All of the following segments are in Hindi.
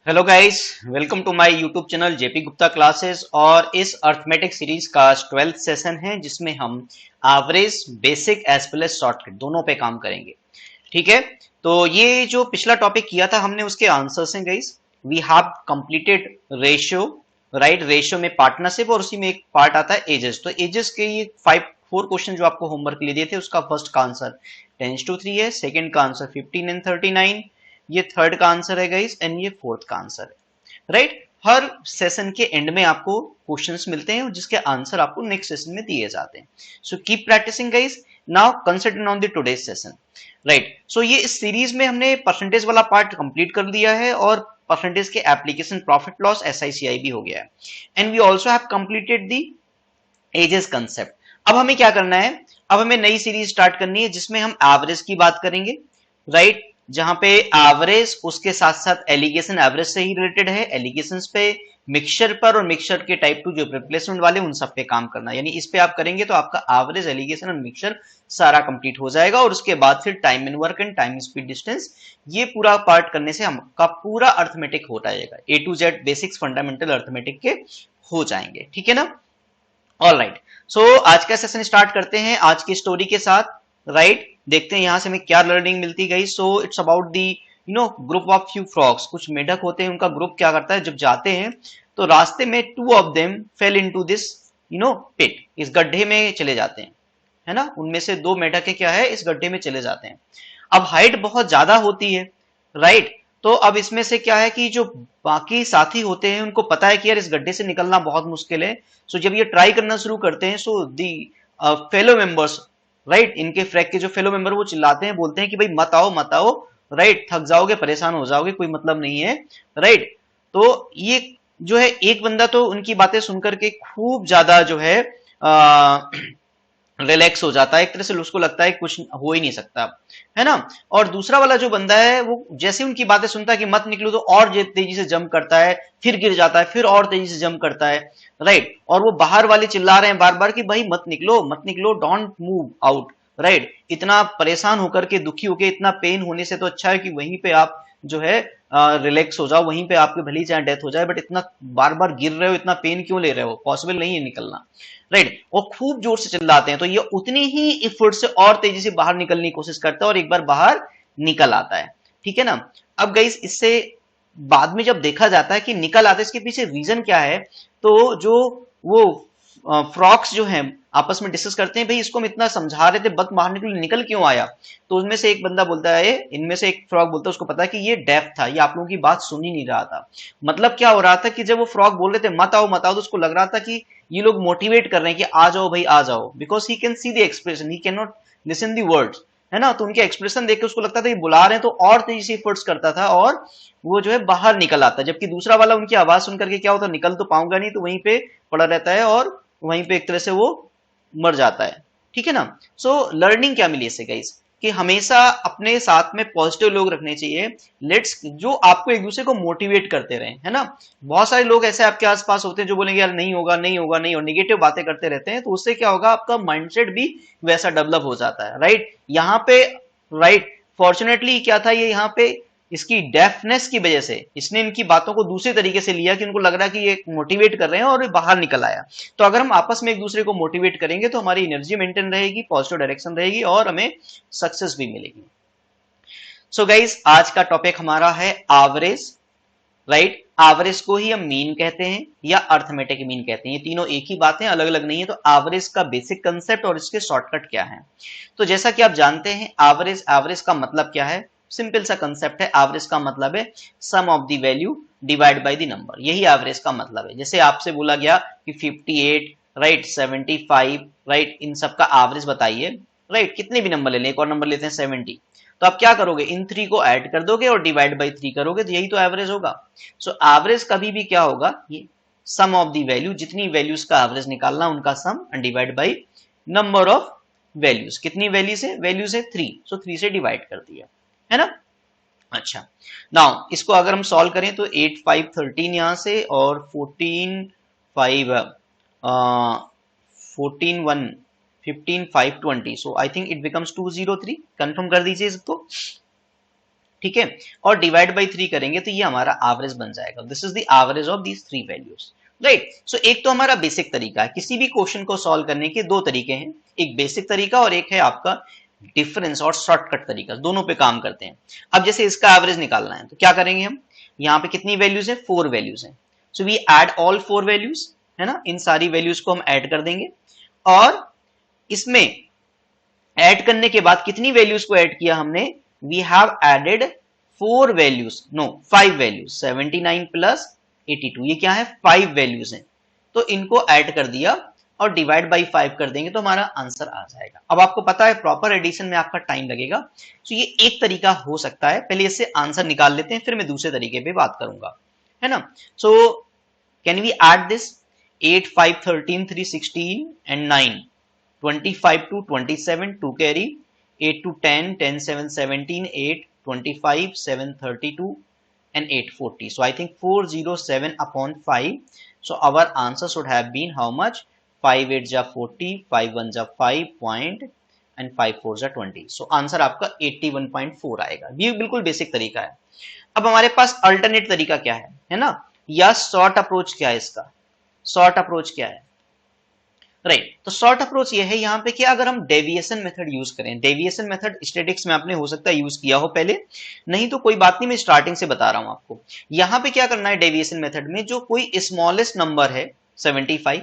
Hello guys, welcome to my YouTube channel JP Gupta classes. और इस अर्थमेटिक सीरीज का 12th सेशन है जिसमें हम average, basic as well as shortcut दोनों पे काम करेंगे। ठीक है, तो ये जो पिछला टॉपिक किया था हमने उसके आंसर्स हैं guys. We have completed ratio, right. Ratio में पार्टनरशिप और उसी में एक पार्ट आता है एजेस। तो एजेस के ये 4 क्वेश्चन जो आपको होमवर्क के लिए दिए थे उसका फर्स्ट का आंसर 10 to 3 है, सेकंड का आंसर 15 and 39, ये थर्ड का आंसर है गाइस, एंड ये फोर्थ का आंसर है, राइट। हर सेशन के एंड में आपको क्वेश्चंस मिलते हैं जिसके आंसर आपको नेक्स्ट सेशन में दिए जाते हैं। So keep practicing guys. Now consider on the today's session, right. So ये इस सीरीज में हमने परसेंटेज वाला पार्ट कंप्लीट कर दिया है और परसेंटेज के एप्लीकेशन, प्रॉफिट लॉस, एसआईसीआई भी हो गया है। And we also have completed the ages concept. अब हमें क्या करना है, अब हमें नई सीरीज स्टार्ट करनी है जिसमें हम एवरेज की बात करेंगे, राइट। जहां पे एवरेज उसके साथ साथ एलिगेशन एवरेज से ही रिलेटेड है, एलिगेशंस पे, मिक्सचर पर और मिक्सचर के टाइप 2 जो रिप्लेसमेंट वाले उन सब पे काम करना। यानी इस पे आप करेंगे तो आपका एवरेज, एलिगेशन और मिक्सचर सारा कंप्लीट हो जाएगा। और उसके बाद फिर time and work and time speed distance, ये पूरा पार्ट करने से हमका पूरा अर्थमेटिक हो जाएगा। A to Z basics fundamental arithmetic के हो जाएंगे, ठीक है ना। ऑल राइट, सो आज का सेशन स्टार्ट करते हैं आज की स्टोरी के साथ, राइट। देखते हैं यहां से हमें क्या लर्निंग मिलती गई। So it's about the group of few frogs. कुछ मेढक होते हैं, उनका ग्रुप क्या करता है, जब जाते हैं तो रास्ते में 2 of them fell into this pit, इस गड्ढे में चले जाते हैं, है ना। उनमें से 2 मेढक क्या है, इस गड्ढे में चले जाते हैं। अब हाइट बहुत ज्यादा होती है, राइट। तो अब इसमें से क्या है कि जो बाकी साथी होते हैं उनको पता है कि यार इस गड्ढे से निकलना बहुत मुश्किल है। सो जब ये ट्राई करना शुरू करते हैं, सो दी फेलो मेंबर्स, राइट, इनके फ्रैग के जो फेलो मेंबर वो चिल्लाते हैं, बोलते हैं कि भाई मत आओ मत आओ, राइट, थक जाओगे, परेशान हो जाओगे, कोई मतलब नहीं है, राइट। तो ये जो है एक बंदा तो उनकी बातें सुनकर के खूब ज्यादा जो है रिलैक्स हो जाता है, एक तरह से उसको लगता है कुछ हो ही नहीं सकता, है ना। और दूसरा वाला जो बंदा है वो जैसे उनकी बातें सुनता है कि मत निकलो, तो और तेजी से जंप करता है, फिर गिर जाता है, फिर और तेजी से जंप करता है, राइट। और वो बाहर वाले चिल्ला रहे हैं बार बार कि भाई मत निकलो मत निकलो, डोंट मूव आउट, राइट। इतना परेशान होकर के, दुखी होकर, इतना पेन होने से तो अच्छा है कि वहीं पे आप जो है रिलैक्स हो जाओ, वहीं पे आपके भली चाहे डेथ हो जाए, बट इतना बार बार गिर रहे हो, इतना पेन क्यों ले रहे हो, पॉसिबल नहीं है निकलना, राइट। और खूब जोर से चिल्लाते हैं तो ये उतनी ही एफर्ट से और तेजी से बाहर निकलने की कोशिश करता है और एक बार बाहर निकल आता है, ठीक है ना। अब गाइस इससे बाद में जब देखा जाता है कि निकल आता है, इसके पीछे रीजन क्या है, तो जो वो फ्रॉक्स जो हैं आपस में डिस्कस करते हैं, भाई इसको हम इतना समझा रहे थे बत मारने के लिए, निकल क्यों आया। तो उसमें से एक बंदा बोलता है, इनमें से एक फ्रॉग बोलता है, उसको पता है कि ये डेफ था, ये आप लोगों की बात सुन ही नहीं रहा था। मतलब क्या हो रहा था कि जब वो फ्रॉग बोल रहे थे मत आओ, तो उसको लग रहा था कि ये लोग मोटिवेट कर रहे हैं कि आ जाओ भाई आ जाओ, because he can see the expression, he can not listen the words, है ना। तो उनके एक्सप्रेशन देख के उसको लगता था ये बुला रहे हैं, तो और तेजी से एफर्ट्स करता था और वो जो है बाहर निकल आता। जबकि दूसरा वाला उनकी आवाज सुनकर के क्या होता, निकल तो पाऊंगा नहीं, तो वहीं पे पड़ा रहता है और वहीं पे एक तरह से वो मर जाता है, ठीक है ना। सो लर्निंग क्या मिली इससे गाइस, कि हमेशा अपने साथ में पॉजिटिव लोग रखने चाहिए, लेट्स, जो आपको एक दूसरे को मोटिवेट करते रहे, है ना। बहुत सारे लोग ऐसे आपके आसपास होते हैं जो बोलेंगे यार नहीं होगा नहीं होगा नहीं, और निगेटिव बातें करते रहते हैं, तो उससे क्या होगा, आपका माइंडसेट भी वैसा डेवलप हो जाता है, राइट। यहाँ पे, राइट, फॉर्चुनेटली क्या था, ये यहाँ पे इसकी डेफनेस की वजह से इसने इनकी बातों को दूसरे तरीके से लिया कि उनको लग रहा है कि ये मोटिवेट कर रहे हैं और बाहर निकल आया। तो अगर हम आपस में एक दूसरे को मोटिवेट करेंगे तो हमारी एनर्जी मेंटेन रहेगी, पॉजिटिव डायरेक्शन रहेगी और हमें सक्सेस भी मिलेगी। सो गाइज आज का टॉपिक हमारा है एवरेज, राइट। एवरेज को ही हम मीन कहते हैं या अर्थमेटिक मीन कहते हैं, ये तीनों एक ही बात है, अलग अलग नहीं है। तो एवरेज का बेसिक कंसेप्ट और इसके शॉर्टकट क्या है। तो जैसा कि आप जानते हैं एवरेज, एवरेज का मतलब क्या है, सिंपल सा कंसेप्ट है। एवरेज का मतलब है sum of the value divide by the number, यही एवरेज का मतलब है। जैसे आपसे बोला गया कि 58, राइट, 75, राइट, इन सब का एवरेज बताइए, राइट। कितने भी नंबर ले लें, एक और नंबर लेते हैं 70, तो आप क्या करोगे, इन 3 को ऐड कर दोगे और डिवाइड बाई 3 करोगे, तो यही तो एवरेज होगा। सो एवरेज कभी भी क्या होगा, ये सम ऑफ द वैल्यू, जितनी वैल्यूज का एवरेज निकालना उनका sum, and divide by number of values, कितनी वैल्यूज है 3, सो 3 से डिवाइड कर दिया, है ना। अच्छा, नाउ इसको अगर हम सॉल्व करें तो 8 5 13 यहां से, और 14 5 14 1 15 5 20, सो I think it becomes 203। Confirm कर दीजिए इसको, ठीक है, और डिवाइड बाई 3 करेंगे तो ये हमारा एवरेज बन जाएगा। This is the average of these 3 values, right. So एक तो हमारा बेसिक तरीका है, किसी भी क्वेश्चन को सॉल्व करने के दो तरीके हैं, एक बेसिक तरीका और एक है आपका डिफरेंस और शॉर्टकट तरीका, दोनों पे काम करते हैं। अब जैसे इसका एवरेज निकालना है तो क्या करेंगे हम, यहाँ पे कितनी वैल्यूज है, 4 वैल्यूज है। So we add all 4 values, है ना, इन सारी वैल्यूज को हम ऐड कर देंगे और इसमें ऐड करने के बाद कितनी वैल्यूज को ऐड किया हमने, we have added 4 values, no 5 values, 79 plus 82, ये क्या है 5 वैल्यूज हैं, तो इनको ऐड कर दिया और डिवाइड बाई 5 कर देंगे तो हमारा आंसर आ जाएगा। अब आपको पता है प्रॉपर एडिशन में आपका टाइम लगेगा, तो ये एक तरीका हो सकता है। पहले इससे आंसर निकाल लेते हैं, फिर मैं दूसरे तरीके पे बात करूंगा, है ना। So can we add this, 8 5 13 3 16 and 9 25 to 27 2 carry, 8 to 10 10 7 17 8 25 7 32 and 8 40. So I think 407 upon 5. So our answer should have been how much, 5 8 जा 40, 5 1 जा 5 point and 5 4 जा 20. So आंसर आपका 81.4 आएगा। ये बिल्कुल बेसिक तरीका है। अब हमारे पास अल्टरनेट तरीका क्या है ना, या शॉर्ट अप्रोच क्या है, इसका शॉर्ट अप्रोच क्या है, राइट। तो शॉर्ट अप्रोच ये है यहाँ पे कि अगर हम डेविएशन मेथड यूज करें, डेविएशन मेथड स्टैटिक्स में आपने हो सकता है यूज किया हो पहले, नहीं तो कोई बात नहीं, मैं स्टार्टिंग से बता रहा हूं आपको। यहाँ पे क्या करना है डेविएशन मेथड में, जो कोई स्मॉलेस्ट नंबर है 75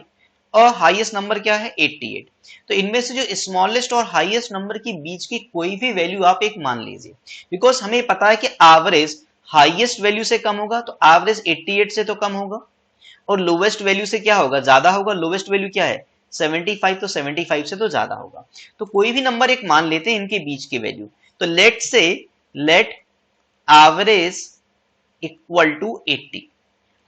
और हाईएस्ट नंबर क्या है 88, तो इनमें से जो स्मॉलेस्ट और हाईएस्ट नंबर के बीच की कोई भी वैल्यू आप एक मान लीजिए, बिकॉज हमें पता है कि एवरेज हाईएस्ट वैल्यू से कम होगा, तो एवरेज 88 से तो कम होगा, और लोवेस्ट वैल्यू से क्या होगा, ज्यादा होगा। लोवेस्ट वैल्यू क्या है 75, तो 75 से तो ज्यादा होगा। तो कोई भी नंबर एक मान लेते हैं इनके बीच की वैल्यू, तो लेट एवरेज इक्वल टू 80।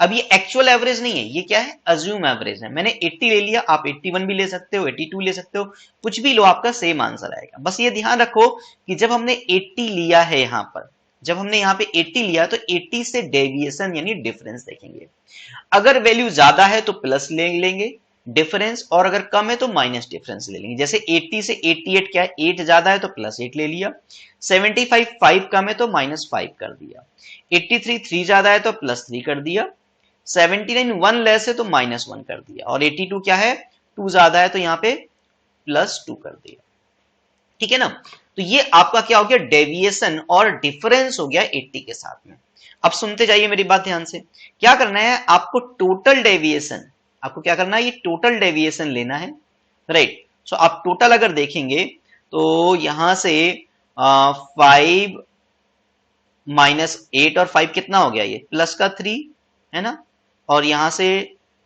अब ये एक्चुअल एवरेज नहीं है, ये क्या है, अज्यूम एवरेज है। मैंने 80 ले लिया, आप 81 भी ले सकते हो, 82 ले सकते हो, कुछ भी लो, आपका सेम आंसर आएगा। बस ये ध्यान रखो कि जब हमने 80 लिया है यहाँ पर, जब हमने यहाँ पे 80 लिया तो 80 से डेविएशन यानी डिफरेंस देखेंगे। अगर वैल्यू ज्यादा है तो प्लस ले लेंगे डिफरेंस, और अगर कम है तो माइनस डिफरेंस ले लेंगे। जैसे 80 से 88 क्या है, 8 ज्यादा है तो प्लस 8 ले लिया, 75 5 कम है तो माइनस 5 कर दिया, 83 3 ज्यादा है तो प्लस 3 कर दिया, 79 1 लेस है तो माइनस 1 कर दिया, और 82 क्या है 2 ज्यादा है तो यहाँ पे प्लस 2 कर दिया। ठीक है ना, तो ये आपका क्या हो गया, डेविएशन और डिफरेंस हो गया 80 के साथ में। अब सुनते जाइए मेरी बात ध्यान से, क्या करना है आपको, टोटल डेविएशन, आपको क्या करना है, ये टोटल डेविएशन लेना है, राइट। सो आप टोटल अगर देखेंगे तो यहां से 5 माइनस 8 और 5 कितना हो गया, ये प्लस का 3 है ना, और यहां से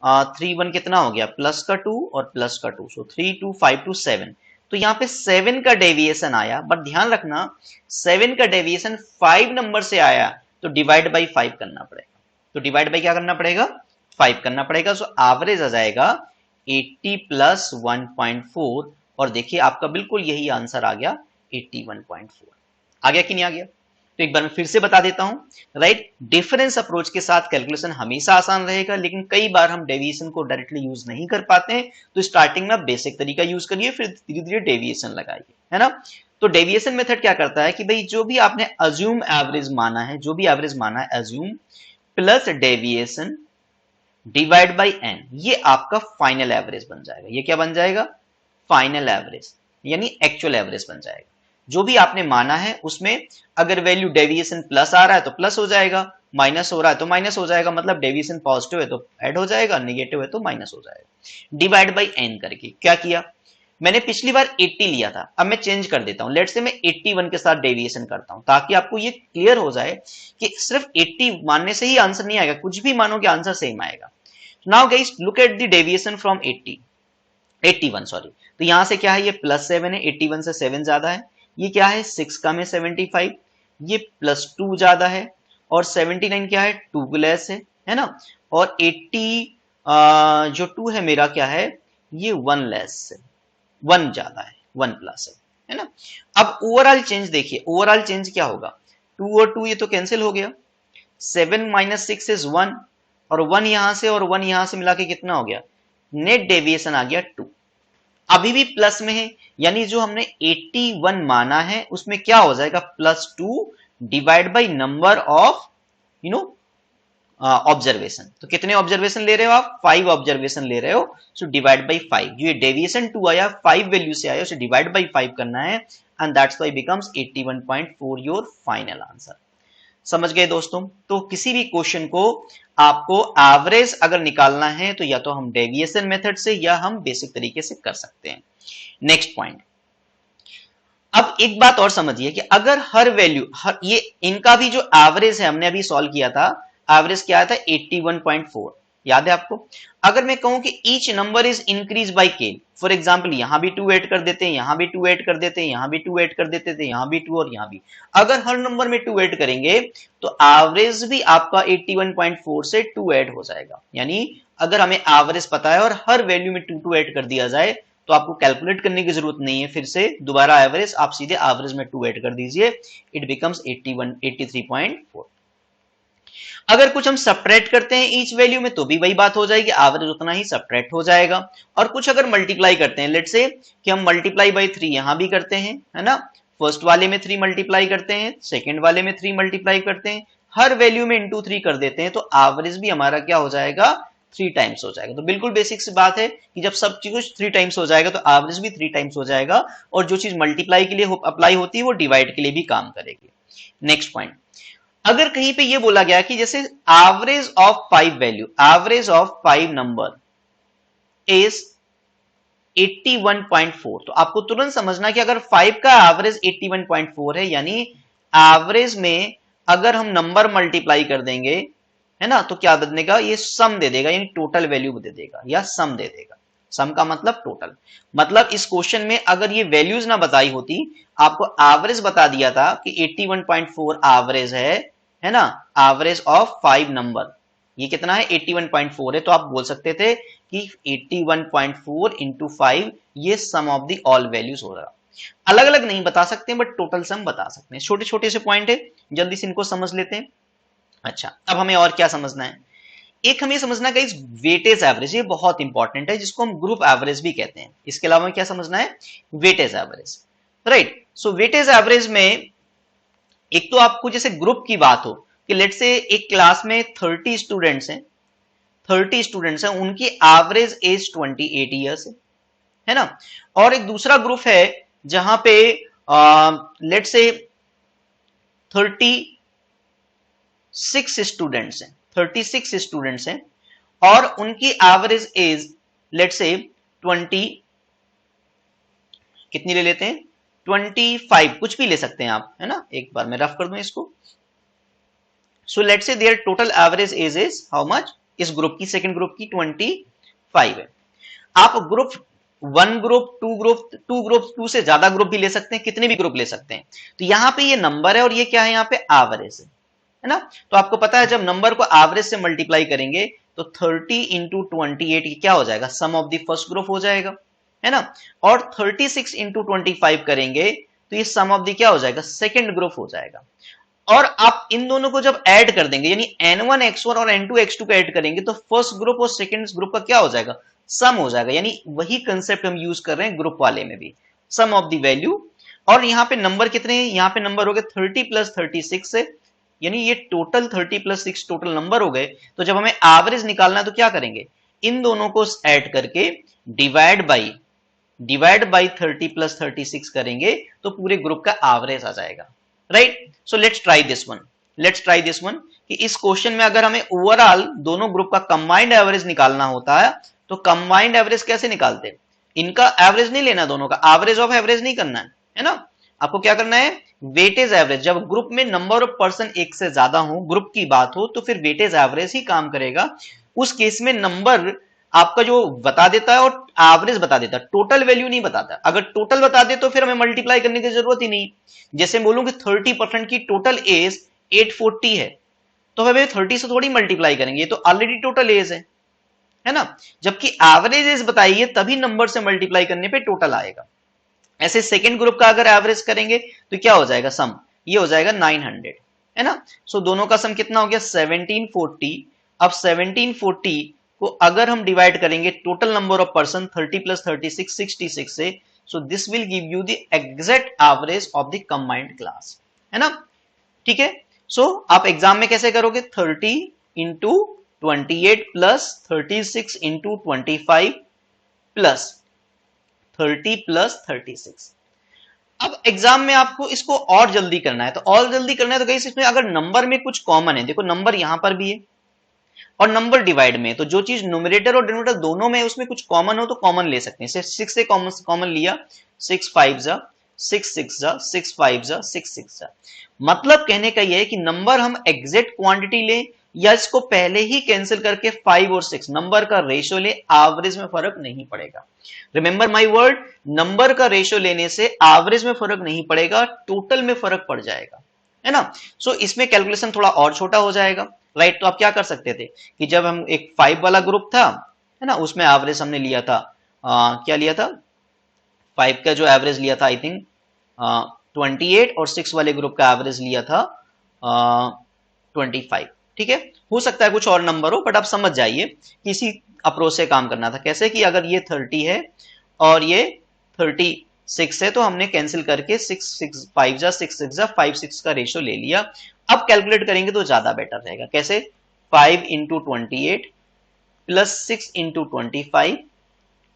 3 1 कितना हो गया, प्लस का 2 और प्लस का 2, सो 3 2 5 2 7। तो यहाँ पे 7 का डेविएशन आया, बट ध्यान रखना 7 का डेविएशन 5 नंबर से आया तो डिवाइड बाई 5 करना पड़ेगा। तो डिवाइड बाई क्या करना पड़ेगा, 5 करना पड़ेगा। सो एवरेज आ जाएगा 80 प्लस 1.4, और देखिए आपका बिल्कुल यही आंसर आ गया 81.4। आ गया कि नहीं आ गया, तो एक बार मैं फिर से बता देता हूं, राइट। डिफरेंस अप्रोच के साथ कैलकुलेशन हमेशा आसान रहेगा, लेकिन कई बार हम डेविएशन को डायरेक्टली यूज नहीं कर पाते हैं, तो स्टार्टिंग में आप बेसिक तरीका यूज करिए, फिर धीरे धीरे डेविएशन लगाइए, है ना। तो डेविएशन मेथड क्या करता है कि भाई जो भी आपने अज्यूम एवरेज माना है, जो भी एवरेज माना है assume plus deviation divide by n, ये आपका फाइनल एवरेज बन जाएगा। ये क्या बन जाएगा, फाइनल एवरेज यानी एक्चुअल एवरेज बन जाएगा। जो भी आपने माना है उसमें अगर वैल्यू डेविएशन प्लस आ रहा है तो प्लस हो जाएगा, माइनस हो रहा है तो माइनस हो जाएगा, मतलब डेविएशन पॉजिटिव है तो ऐड हो जाएगा, नेगेटिव है तो माइनस हो जाएगा। डिवाइड बाई एन करके क्या किया, मैंने पिछली बार 80 लिया था, अब मैं चेंज कर देता हूं, लेट से मैं 81 के साथ डेविएशन करता हूं, ताकि आपको ये क्लियर हो जाए कि सिर्फ 80 मानने से ही आंसर नहीं आएगा, कुछ भी मानोगे आंसर सेम आएगा। Now guys look at the deviation from 81 sorry, तो यहां से क्या है, ये प्लस 7 है, 81 से 7 ज्यादा है, ये क्या है 6 कम है 75, ये प्लस 2 ज्यादा है, और 79 क्या है 2 लेस है ना, और 80 जो 2 है मेरा क्या है, ये 1 लेस है, 1 ज्यादा है, 1 प्लस है ना। अब ओवरऑल चेंज देखिए, ओवरऑल चेंज क्या होगा, 2 और 2 ये तो कैंसिल हो गया, 7 माइनस 6 इज 1, और 1 यहां से और 1 यहां से मिला के कितना हो गया, नेट डेविएशन आ गया 2। अभी भी प्लस में है, यानी जो हमने 81 माना है उसमें क्या हो जाएगा, plus 2 divide by number of you know observation. तो कितने ऑब्जर्वेशन ले रहे हो आप? 5 ऑब्जर्वेशन ले रहे हो, सो डिवाइड बाई 5। जो ये डेविएशन 2 आया 5 वैल्यू से आया, उसे डिवाइड बाई 5 करना है, and that's why becomes 81.4 your final answer. समझ गए दोस्तों? तो किसी भी क्वेश्चन को आपको एवरेज अगर निकालना है तो या तो हम डेविएशन मेथड से या हम बेसिक तरीके से कर सकते हैं। नेक्स्ट पॉइंट, अब एक बात और समझिए कि अगर हर वैल्यू ये इनका भी जो एवरेज है हमने अभी सॉल्व किया था, एवरेज क्या आया था 81.4, याद है आपको? अगर मैं कहूं कि each number is increase by के, फॉर एग्जांपल यहां भी 2 ऐड कर देते हैं, यहां भी 2 ऐड कर देते हैं, यहां भी 2 ऐड कर देते थे, यहां भी 2 और यहां भी, अगर हर नंबर में 2 ऐड करेंगे तो एवरेज भी आपका 81.4 से 2 ऐड हो जाएगा। यानी अगर हमें एवरेज पता है और हर वैल्यू में 2 ऐड कर दिया जाए तो आपको कैलकुलेट करने की जरूरत नहीं है फिर से दोबारा एवरेज, आप सीधे एवरेज में 2 ऐड कर दीजिए, इट बिकम्स 83.4। अगर कुछ हम सब्ट्रैक्ट करते हैं ईच वैल्यू में तो भी वही बात हो जाएगी, एवरेज उतना ही सब्ट्रैक्ट हो जाएगा। और कुछ अगर मल्टीप्लाई करते हैं, लेट्स से कि हम मल्टीप्लाई बाई 3 यहां भी करते हैं, है ना, फर्स्ट वाले में 3 मल्टीप्लाई करते हैं, सेकंड वाले में 3 मल्टीप्लाई करते हैं, हर वैल्यू में इंटू 3 कर देते हैं, तो एवरेज भी हमारा क्या हो जाएगा? 3 टाइम्स हो जाएगा। तो बिल्कुल बेसिक सी बात है कि जब सब चीज 3 टाइम्स हो जाएगा तो एवरेज भी 3 टाइम्स हो जाएगा, और जो चीज मल्टीप्लाई के लिए अप्लाई होती है वो डिवाइड के लिए भी काम करेगी। नेक्स्ट पॉइंट, अगर कहीं पे ये बोला गया कि जैसे average of 5 value, average of 5 number is 81.4, तो आपको तुरंत समझना कि अगर 5 का एवरेज 81.4 है, यानी एवरेज में अगर हम नंबर मल्टीप्लाई कर देंगे, है ना, तो क्या दे देगा? ये सम दे देगा, यानी टोटल वैल्यू दे देगा या सम दे देगा। सम का मतलब टोटल, मतलब इस क्वेश्चन में अगर ये वैल्यूज ना बताई होती, आपको एवरेज बता दिया था कि 81.4 एवरेज है ना, एवरेज ऑफ 5 नंबर, ये कितना है? 81.4 है, तो आप बोल सकते थे कि 81.4 इंटू 5 ये sum of the all values हो रहा। अलग अलग नहीं बता सकते बट टोटल सम बता सकते हैं। छोटे छोटे से पॉइंट है, जल्दी से इनको समझ लेते हैं। अच्छा, अब हमें और क्या समझना है? एक हमें समझना है वेटेज एवरेज, ये बहुत इंपॉर्टेंट है, जिसको हम ग्रुप एवरेज भी कहते हैं। इसके अलावा हमें क्या समझना है? Weightage average, right. So weightage average में एक तो आपको जैसे ग्रुप की बात हो कि लेट से एक क्लास में 30 स्टूडेंट्स हैं, 30 स्टूडेंट्स हैं, उनकी एवरेज एज 28 ईयर्स है ना। और एक दूसरा ग्रुप है जहां पे लेट से 36 स्टूडेंट्स हैं, 36 स्टूडेंट्स हैं, और उनकी एवरेज एज लेट से 20, कितनी ले लेते हैं? 25, कुछ भी ले सकते हैं आप, है ना। एक बार मैं रफ कर दूं इसको। So let say their total average age is how much? इस ग्रुप की, सेकंड ग्रुप की 25 है। आप ग्रुप 1 ग्रुप, 2 ग्रुप, 2 से ज्यादा ग्रुप भी ले सकते हैं, कितने भी ग्रुप ले सकते हैं। तो यहां पे ये नंबर है और ये क्या है? यहाँ पे एवरेज है ना। तो आपको पता है जब नंबर को एवरेज से मल्टीप्लाई करेंगे तो 30 इंटू 28 क्या हो जाएगा? सम ऑफ द फर्स्ट ग्रुप हो जाएगा, है ना। और 36 इंटू 25 करेंगे तो ये सम ऑफ द क्या हो जाएगा? सेकेंड ग्रुप हो जाएगा। और आप इन दोनों को जब ऐड कर देंगे, यानी n1 x1 और n2 x2 को ऐड करेंगे, तो फर्स्ट ग्रुप और सेकंड ग्रुप का क्या हो जाएगा? सम हो जाएगा। यानी वही कंसेप्ट हम यूज कर रहे हैं ग्रुप वाले में भी, सम ऑफ द वैल्यू। और यहाँ पे नंबर कितने हैं? यहाँ पे नंबर हो गए 30 प्लस 36 से, यानी ये टोटल 30 प्लस 6 टोटल नंबर हो गए। तो जब हमें एवरेज निकालना है तो क्या करेंगे? इन दोनों को ऐड करके डिवाइड बाई 30 प्लस 36 करेंगे तो पूरे ग्रुप का एवरेज आ जाएगा, right. So let's try this one कि इस क्वेश्चन में अगर हमें ओवरऑल दोनों ग्रुप का कंबाइंड एवरेज निकालना होता है तो कंबाइंड एवरेज कैसे निकालते हैं? इनका एवरेज नहीं लेना, दोनों का एवरेज ऑफ एवरेज नहीं करना है ना। आपको क्या करना है? Weightage average. जब ग्रुप में नंबर ऑफ पर्सन एक से ज्यादा हो, ग्रुप की बात हो, तो फिर वेटेज एवरेज ही काम करेगा। उस केस में नंबर आपका जो बता देता है और एवरेज बता देता है, टोटल वैल्यू नहीं बताता। अगर टोटल बता दे तो फिर हमें मल्टीप्लाई करने की जरूरत ही नहीं। जैसे बोलूं कि 30% की टोटल एज 840 है, तो हमें 30 से थोड़ी मल्टीप्लाई करेंगे, ये तो ऑलरेडी टोटल एज है ना। जबकि एवरेज एज बताइए तभी नंबर से मल्टीप्लाई करने पे टोटल आएगा। ऐसे सेकेंड ग्रुप का अगर एवरेज करेंगे तो क्या हो जाएगा? सम, ये हो जाएगा 900, है ना। सो दोनों का सम कितना हो गया? 1740। अब 1740 को अगर हम डिवाइड करेंगे total number of person 30 plus 36 66 से, so this will give you the exact average of the combined class, है ना। ठीक है। सो आप एग्जाम में कैसे करोगे, 30 into 28 plus 36 into 25 plus 30 plus 36। अब एग्जाम में आपको इसको और जल्दी करना है, तो और जल्दी करना है तो गाइस इसमें अगर नंबर में कुछ कॉमन है, देखो नंबर यहां पर भी है और नंबर डिवाइड में, तो जो चीज न्यूमरेटर और डिनोमिनेटर दोनों में उसमें कुछ कॉमन हो तो कॉमन ले सकते हैं। 6 से कॉमन लिया, 6 5 जा 6 6 जा 6 5 जा 6 6 जा। मतलब कहने का यह है कि नंबर हम एग्जैक्ट क्वांटिटी ले या इसको पहले ही कैंसिल करके 5 और 6 नंबर का रेशियो ले, एवरेज में फर्क नहीं पड़ेगा। रिमेंबर माय वर्ड, नंबर का रेशियो लेने से एवरेज में फर्क नहीं पड़ेगा, टोटल में फर्क पड़ जाएगा, है ना। सो इसमें कैलकुलेशन थोड़ा और छोटा हो जाएगा, राइट। तो आप क्या कर सकते थे कि जब हम एक 5 वाला ग्रुप था, है ना, उसमें एवरेज हमने लिया था क्या लिया था, 5 का जो एवरेज लिया था आई थिंक 28 और 6 वाले ग्रुप का एवरेज लिया था 25, ठीक है। हो सकता है कुछ और नंबर हो, बट आप समझ जाइए कि इसी अप्रोच से काम करना था। कैसे कि अगर ये 30 है और ये 36 है तो हमने कैंसिल करके 6 6 5 जा 6 6 जा 5 6 का रेशियो ले लिया। अब कैलकुलेट करेंगे तो ज्यादा बेटर रहेगा। कैसे, 5 into 28 plus 6 into 25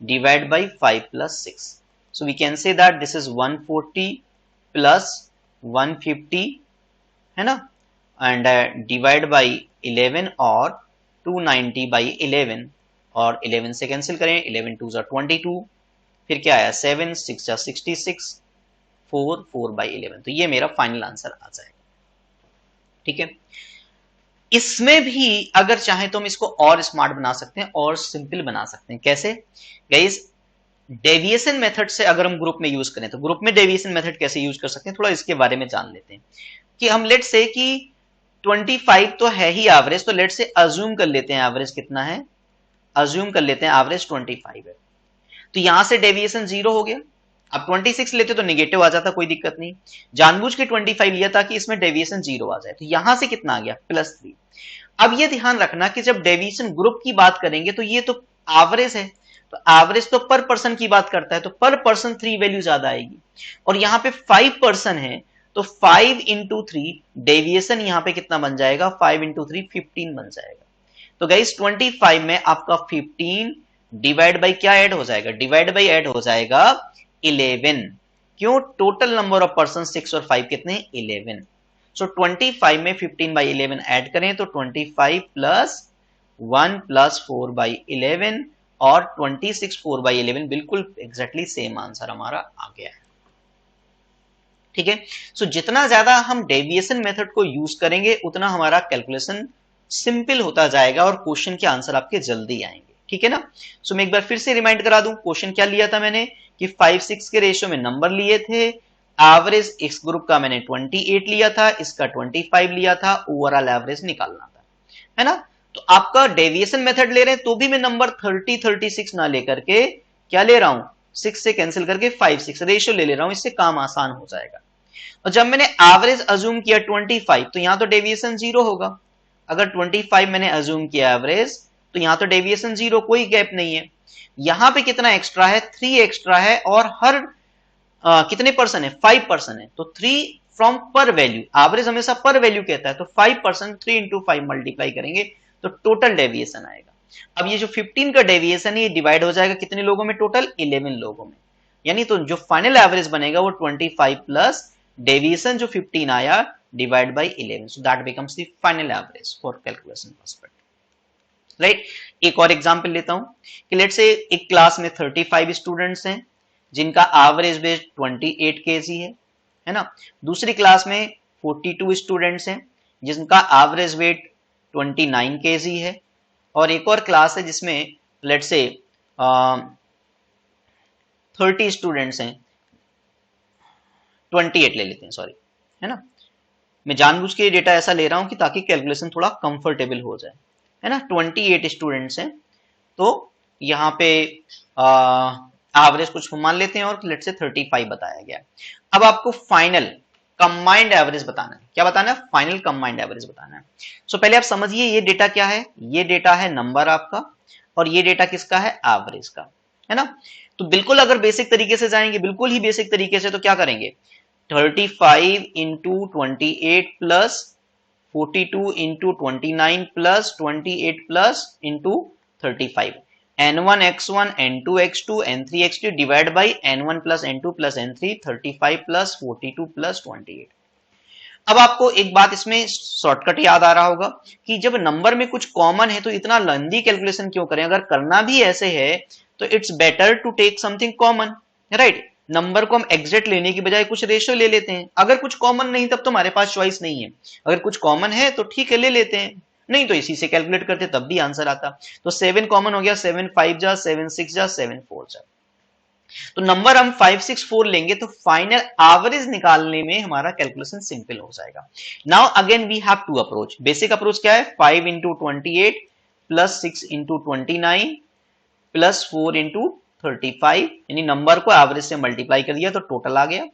divide by 5 plus 6। So we can say that this is 140 plus 150, है ना, एंड डिवाइड बाई 11 और 290 बाई 11 और 11 से कैंसिल करें, 11 2 जा 22, फिर क्या आया 7 6 जा 66, 4 4 बाई 11। तो ये मेरा फाइनल आंसर आ जाएगा, ठीक है। इसमें भी अगर चाहें तो हम इसको और स्मार्ट बना सकते हैं और सिंपल बना सकते हैं। कैसे गाइस, डेविएशन मेथड से अगर हम ग्रुप में यूज करें तो ग्रुप में डेविएशन मेथड कैसे यूज कर सकते हैं, थोड़ा इसके बारे में जान लेते हैं। कि हम लेट से कि 25 तो है ही एवरेज, तो लेट से अज्यूम कर लेते हैं एवरेज कितना है, अज्यूम कर लेते हैं एवरेज 25 है, तो यहां से डेविएशन 0 हो गया। अब 26 लेते तो निगेटिव आ जाता, कोई दिक्कत नहीं, जानबूझ के 25 लिया ताकि इसमें डेविएशन 0 आ जाए, तो यहां से कितना आ गया +3। अब ये ध्यान रखना कि जब डेविएशन ग्रुप की बात करेंगे तो ये तो एवरेज है, तो एवरेज तो पर पर्सन की बात करता है, तो पर पर्सन 3 वैल्यू ज्यादा आएगी, और यहां पे 5 पर्सन है तो 5 इंटू 3 डेविएशन यहां पे कितना बन जाएगा, 5 इंटू 3 15 बन जाएगा। तो गाइस 25 में आपका 15 डिवाइड बाई क्या ऐड हो जाएगा, डिवाइड बाई ऐड हो जाएगा 11। क्यों, टोटल नंबर ऑफ पर्सन 6 और 5 कितने, 11। सो 25 में 15 बाई 11 ऐड करें तो 25 प्लस 1 प्लस 4 बाई 11 और 26 4 बाई 11, बिल्कुल एग्जैक्टली सेम आंसर हमारा आ गया है, ठीक है। सो जितना ज्यादा हम डेविएशन मेथड को यूज करेंगे उतना हमारा कैलकुलेशन सिंपल होता जाएगा और क्वेश्चन के आंसर आपके जल्दी आएंगे, ठीक है ना। सो मैं एक बार फिर से रिमाइंड करा दूं, क्वेश्चन क्या लिया था मैंने कि 5 6 के रेशियो में नंबर लिए थे, एवरेज इस ग्रुप का मैंने 28 लिया था, इसका 25 लिया था, ओवरऑल एवरेज निकालना था, है ना। तो आपका डेविएशन मेथड ले रहे हैं तो भी मैं नंबर 30 36 ना लेकर के क्या ले रहा हूं, 6 से कैंसिल करके 5 6 रेशियो ले रहा हूं, इससे काम आसान हो जाएगा। और जब मैंने एवरेज अज्यूम किया 25 तो यहां तो डेविएशन 0 होगा। अगर 25 मैंने अज्यूम किया एवरेज तो यहां तो डेविएशन 0, कोई गैप नहीं है। यहां पे कितना एक्स्ट्रा है, 3 एक्स्ट्रा है, और हर कितने पर्सन है, 5 पर्सन है, तो 3 फ्रॉम पर वैल्यू, एवरेज हमेशा पर वैल्यू कहता है, तो 5 पर्सन 3 इंटू 5 मल्टीप्लाई करेंगे तो टोटल डेविएशन आएगा। अब ये जो 15 का डेविएशन है ये डिवाइड हो जाएगा कितने लोगों में, टोटल 11 लोगों में, यानी तो जो फाइनल एवरेज बनेगा वो 25 प्लस डेविएशन जो 15 आया divide by 11, so that becomes the final average for calculation perspective, right. एक और एग्जांपल लेता हूं कि लेट्स से एक क्लास में 35 स्टूडेंट्स हैं जिनका एवरेज वेट 28 केजी है ना। दूसरी क्लास में 42 स्टूडेंट्स हैं जिनका एवरेज वेट 29 केजी है, और एक और क्लास है जिसमें लेट्स से 30 स्टूडेंट्स हैं, 28 ले लेते हैं, सॉरी, है ना। मैं जानबूझ के डेटा ऐसा ले रहा हूं कि ताकि कैलकुलेशन थोड़ा कंफर्टेबल हो जाए, है ना। 28 स्टूडेंट्स हैं तो यहां पे एवरेज कुछ मान लेते हैं और लेट से 35 बताया गया। अब आपको फाइनल कंबाइंड एवरेज बताना है, क्या बताना है, फाइनल कंबाइंड एवरेज बताना है। सो पहले आप समझिए ये डेटा क्या है, ये डेटा है नंबर आपका, और ये डेटा किसका है, एवरेज का, है ना। तो बिल्कुल अगर बेसिक तरीके से जाएंगे, बिल्कुल ही बेसिक तरीके से, तो क्या करेंगे, 35 into 28 plus 42 into 29 plus 28 plus into 35, n1 x1 n2 x2 n3 x3 divide by n1 plus n2 plus n3, 35 plus 42 plus 28। अब आपको एक बात इसमें शॉर्टकट याद आ रहा होगा कि जब नंबर में कुछ कॉमन है तो इतना लंबी कैलकुलेशन क्यों करें, अगर करना भी ऐसे है तो it's better to take something common, right. Number को हम एग्जैक्ट लेने की बजाय कुछ रेशियो ले लेते हैं। अगर कुछ कॉमन नहीं तब तो हमारे पास चॉइस नहीं है, अगर कुछ कॉमन है तो ठीक है ले लेते हैं, नहीं तो इसी से कैलकुलेट करते तब भी आंसर आता। तो 7 कॉमन हो गया, 7 5 जा 7 6 जा 7 4 जा, तो नंबर हम 5 6 4 लेंगे तो फाइनल एवरेज निकालने में हमारा कैलकुलेशन सिंपल हो जाएगा। Now again we have to approach. Basic approach क्या है, 5 into 28 plus 6 into 29 plus 4 into 35, यानी नंबर को एवरेज से मल्टीप्लाई कर दिया तो टोटल आ गया।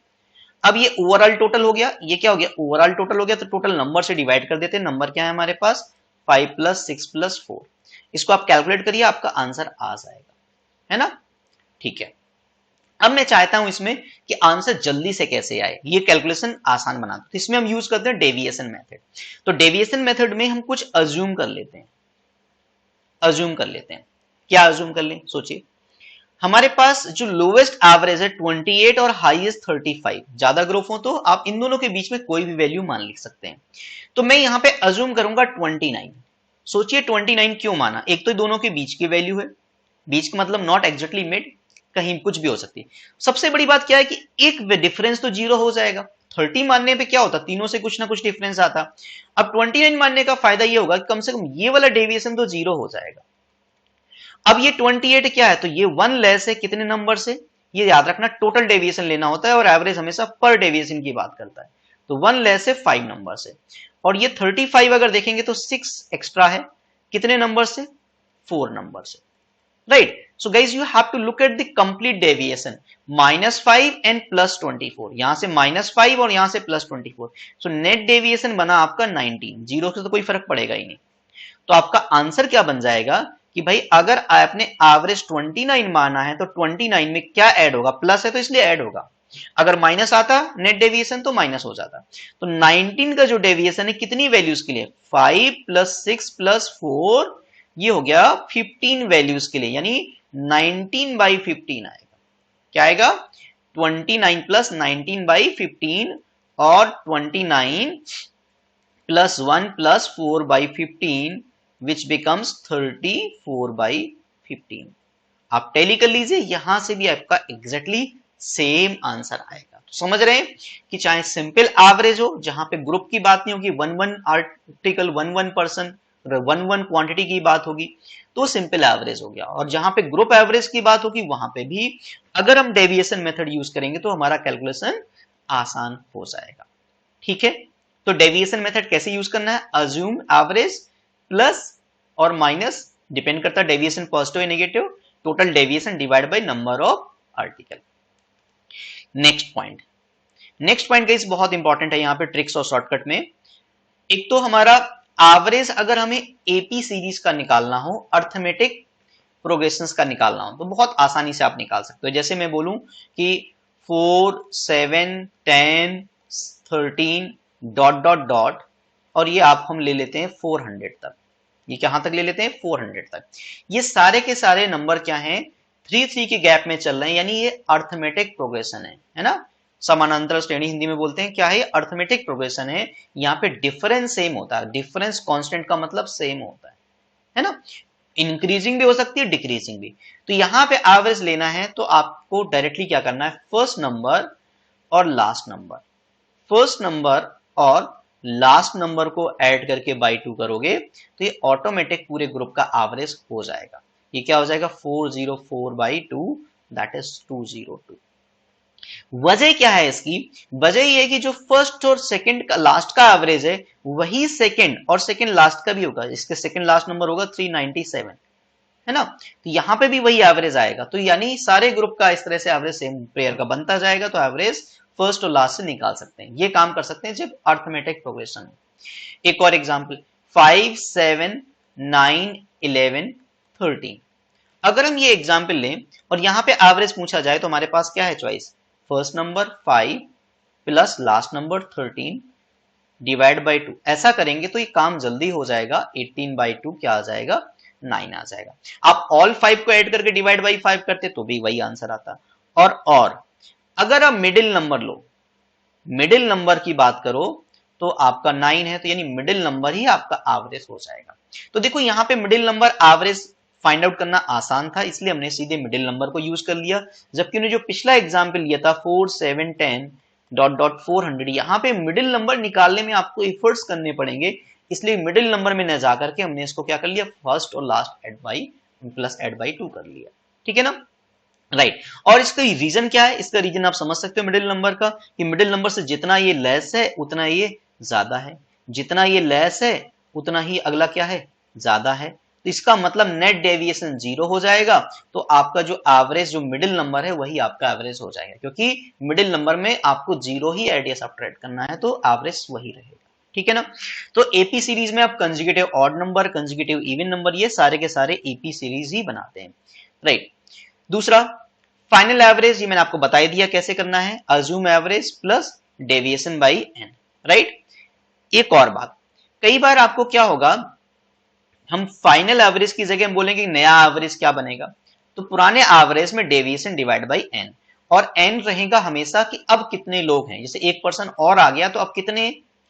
अब ये ओवरऑल टोटल हो गया, ये क्या हो गया, ओवरऑल टोटल हो गया, तो टोटल नंबर से डिवाइड कर देते हैं। नंबर क्या है हमारे पास, 5 प्लस 6 प्लस 4। इसको आप कैलकुलेट करिए, आपका आंसर आ जाएगा, है ना। ठीक है, अब मैं चाहता हूं इसमें कि आंसर जल्दी से कैसे आए, ये कैलकुलेशन आसान बना दो, तो इसमें हम यूज करते हैं डेविएशन मेथड। तो डेविएशन मेथड में हम कुछ अज्यूम कर लेते हैं, क्या अज्यूम कर लें, सोचिए। हमारे पास जो लोवेस्ट एवरेज है 28 और हाईएस्ट 35, ज्यादा ग्रुप हो तो आप इन दोनों के बीच में कोई भी वैल्यू मान लिख सकते हैं। तो मैं यहां पे अज्यूम करूंगा 29। सोचिए 29 क्यों माना, एक तो दोनों के बीच की वैल्यू है, बीच का मतलब नॉट एग्जैक्टली मिड, कहीं कुछ भी हो सकती है। सबसे बड़ी बात क्या है कि एक डिफरेंस तो जीरो हो जाएगा। 30 मानने पे क्या होता, तीनों से कुछ ना कुछ डिफरेंस आता। अब 29 मानने का फायदा ये होगा कि कम से कम ये वाला डेविएशन तो जीरो हो जाएगा। अब ये 28 क्या है, तो ये 1 लेस है कितने नंबर से, ये याद रखना, टोटल डेविएशन लेना होता है और एवरेज हमेशा पर डेविएशन की बात करता है। तो 1 लेस है 5 नंबर से, और ये 35 अगर देखेंगे तो 6 एक्स्ट्रा है कितने नंबर से, 4 नंबर से, right? So guys, you have to look at the complete deviation, -5 and +24, यहां से -5 और यहां से +24, so net deviation बना आपका 19, जीरो से तो कोई फर्क पड़ेगा ही नहीं। तो आपका आंसर क्या बन जाएगा कि भाई अगर आपने एवरेज 29 माना है तो 29 में क्या ऐड होगा, प्लस है तो इसलिए ऐड होगा, अगर माइनस आता नेट डेविएशन तो माइनस हो जाता। तो 19 का जो डेविएशन है कितनी वैल्यूज के लिए, 5 प्लस 6 प्लस 4, ये हो गया 15 वैल्यूज के लिए, यानी 19/15 आएगा। क्या आएगा, 29 प्लस 19/15 और 29 प्लस 1 प्लस 4/15 विच बिकम्स 34/15। आप टैली कर लीजिए, यहां से भी आपका एग्जैक्टली सेम आंसर आएगा। तो समझ रहे हैं कि चाहे सिंपल एवरेज हो जहां पे ग्रुप की बात नहीं होगी, 1 आर्टिकल 1 पर्सन 1 क्वांटिटी की बात होगी तो सिंपल एवरेज हो गया, और जहां पे ग्रुप एवरेज की बात होगी वहां पे भी अगर हम डेविएशन मेथड यूज करेंगे तो हमारा कैलकुलेशन आसान हो जाएगा। ठीक है, तो डेविएशन मेथड कैसे यूज करना है, अज्यूम एवरेज प्लस और माइनस, डिपेंड करता है डेविएशन पॉजिटिव या negative, total deviation divide by number of article. Next point guys बहुत इंपॉर्टेंट है, यहां पे ट्रिक्स और शॉर्टकट में। एक तो हमारा एवरेज अगर हमें एपी सीरीज का निकालना हो, अर्थमेटिक प्रोग्रेशंस का निकालना हो, तो बहुत आसानी से आप निकाल सकते हो। जैसे मैं बोलूं कि 4 7 10 13 डॉट डॉट डॉट, और ये आप हम ले लेते हैं 400 तक, ये कहां तक ले लेते हैं, 400 तक। ये सारे के सारे नंबर क्या हैं, 3 के गैप में चल रहे हैं, यानी ये अर्थमेटिक प्रोग्रेशन है ना। समानांतर श्रेणी हिंदी में बोलते हैं, क्या है, अर्थमेटिक प्रोग्रेशन है। यहाँ पे डिफरेंस सेम होता है, डिफरेंस कांस्टेंट का मतलब सेम होता है ना। इंक्रीजिंग भी हो सकती है, डिक्रीजिंग भी। तो यहाँ पे एवरेज लेना है तो आपको डायरेक्टली क्या करना है, फर्स्ट नंबर और लास्ट नंबर, फर्स्ट नंबर और लास्ट नंबर को ऐड करके बाई 2 करोगे तो ये ऑटोमेटिक पूरे ग्रुप का एवरेज हो जाएगा। ये क्या हो जाएगा, 404/2, दैट इज 202। वजह क्या है इसकी, वजह ये है कि जो फर्स्ट और सेकंड का लास्ट का एवरेज है वही सेकंड और सेकंड लास्ट का भी होगा, इसके सेकंड लास्ट नंबर होगा 397, है ना। तो यहां पे भी वही एवरेज आएगा, तो यानी सारे ग्रुप का इस तरह से एवरेज सेम पेयर का बनता जाएगा, तो एवरेज फर्स्ट और लास्ट से निकाल सकते हैं। ये काम कर सकते हैं जब अर्थमेटिक प्रोग्रेशन है। एक और एग्जांपल, 5 7 9 11 13। अगर हम ये एग्जांपल लें और यहां पे एवरेज पूछा जाए तो हमारे पास क्या है choice, first number 5 plus last number 13 divide by 2। ऐसा करेंगे तो ये काम जल्दी हो जाएगा। 18/2 क्या आ जाएगा? 9 आ जाएगा। आप ऑल 5 को ऐड करके डिवाइड बाई 5 करते तो भी वही आंसर आता। और अगर आप मिडिल नंबर लो, मिडिल नंबर की बात करो तो आपका 9 है, तो यानी मिडिल नंबर ही आपका एवरेज हो जाएगा। तो देखो यहाँ पे middle number average find out करना आसान था, इसलिए हमने सीधे मिडिल नंबर को यूज कर लिया। जबकि उन्हें जो पिछला एग्जाम्पल लिया था 4 7 10 डॉट डॉट 400, यहाँ पे मिडिल नंबर निकालने में आपको एफर्ट्स करने पड़ेंगे, इसलिए मिडिल नंबर में न जाकर के हमने इसको क्या कर लिया, फर्स्ट और last add by plus add by 2 कर लिया। ठीक है ना, राइट। और इसका रीजन क्या है? इसका रीजन आप समझ सकते हो मिडिल नंबर का, कि मिडिल नंबर से जितना ये लेस है उतना ये ज्यादा है, जितना ये लेस है उतना ही अगला क्या है, ज्यादा है। तो इसका मतलब नेट डेविएशन 0 हो जाएगा। तो आपका जो एवरेज, जो मिडिल नंबर है वही आपका एवरेज हो जाएगा, क्योंकि मिडिल नंबर में आपको 0 ही एड या सब्ट्रैक्ट करना है, तो एवरेज वही रहेगा। ठीक है ना। तो एपी सीरीज में आप conjugative odd number, conjugative even number, ये सारे के सारे एपी सीरीज ही बनाते हैं, राइट। दूसरा फाइनल एवरेज, ये मैंने आपको बता दिया कैसे करना है, assume average plus deviation by n, right. एक और बात, कई बार आपको क्या होगा, हम फाइनल एवरेज की जगह हम बोलेंगे नया एवरेज क्या बनेगा, तो पुराने एवरेज में डेविएशन डिवाइड बाई एन, और एन रहेगा हमेशा कि अब कितने लोग हैं, जैसे एक पर्सन और आ गया तो अब कितने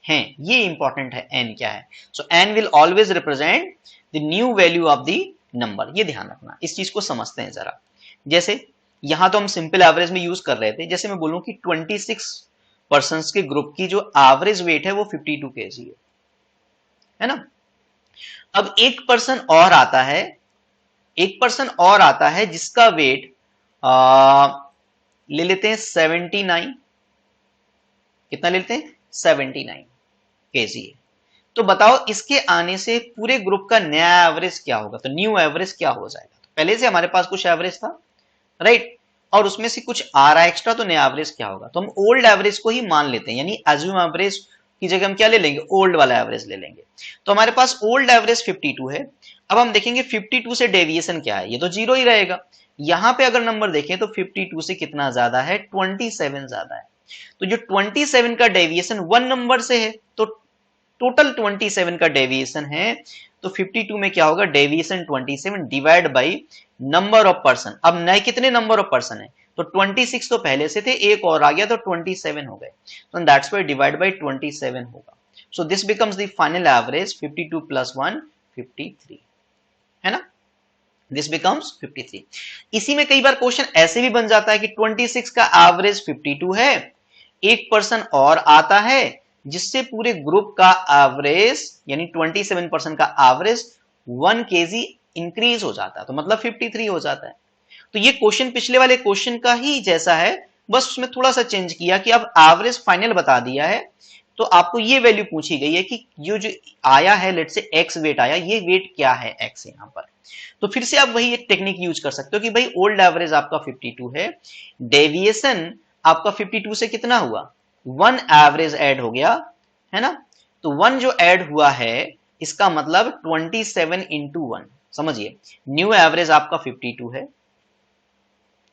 हैं, ये इंपॉर्टेंट है, एन क्या है। So n will always represent the new value of the number, ये ध्यान रखना। इस चीज को समझते हैं जरा। जैसे यहां तो हम सिंपल एवरेज में यूज कर रहे थे, जैसे मैं बोलूं कि 26 पर्सन के ग्रुप की जो एवरेज वेट है वो 52 kg है ना। अब एक पर्सन और आता है, एक पर्सन और आता है जिसका वेट ले लेते हैं 79, कितना ले लेते हैं, 79 kg है। तो बताओ इसके आने से पूरे ग्रुप का नया एवरेज क्या होगा, तो न्यू एवरेज क्या हो जाएगा। तो पहले से हमारे पास कुछ एवरेज था, राइट, और उसमें से कुछ आ रहा है एक्स्ट्रा, तो नया एवरेज क्या होगा, तो हम ओल्ड एवरेज को ही मान लेते हैं, यानी अज्यूम एवरेज की जगह हम क्या ले लेंगे, ओल्ड वाला एवरेज ले लेंगे। तो हमारे पास ओल्ड एवरेज 52 है। अब हम देखेंगे 52 से डेविएशन क्या है, ये तो 0 ही रहेगा। यहां पे अगर नंबर देखें तो 52 से कितना ज्यादा है, 27 ज्यादा है। तो जो 27 का डेविएशन 1 नंबर से है, तो टोटल 27 का डेविएशन है, तो 52 में क्या होगा, deviation 27 divide by number of person. अब नए कितने नंबर ऑफ पर्सन है, तो 26 तो पहले से थे, एक और आ गया तो 27 हो गए, तो दैट्स व्हाई डिवाइड बाई 27 होगा। So this becomes the final average 52 plus 1 53, है ना, दिस बिकम्स 53। इसी में कई बार क्वेश्चन ऐसे भी बन जाता है कि 26 का एवरेज 52 है, एक पर्सन और आता है जिससे पूरे ग्रुप का एवरेज यानी 27% का एवरेज 1 kg इंक्रीज हो जाता है, तो मतलब 53 हो जाता है। तो ये क्वेश्चन पिछले वाले क्वेश्चन का ही जैसा है, बस उसमें थोड़ा सा चेंज किया कि अब एवरेज फाइनल बता दिया है, तो आपको ये वैल्यू पूछी गई है कि ये जो आया है, लेट से एक्स वेट आया, ये वेट क्या है एक्स यहां पर। तो फिर से आप वही एक टेक्निक यूज कर सकते हो कि भाई ओल्ड एवरेज आपका 52 है, डेविएशन आपका 52 से कितना हुआ, 1 एवरेज ऐड हो गया, है ना। तो 1 जो ऐड हुआ है इसका मतलब 27 इंटू 1, समझिए न्यू एवरेज आपका 52 है,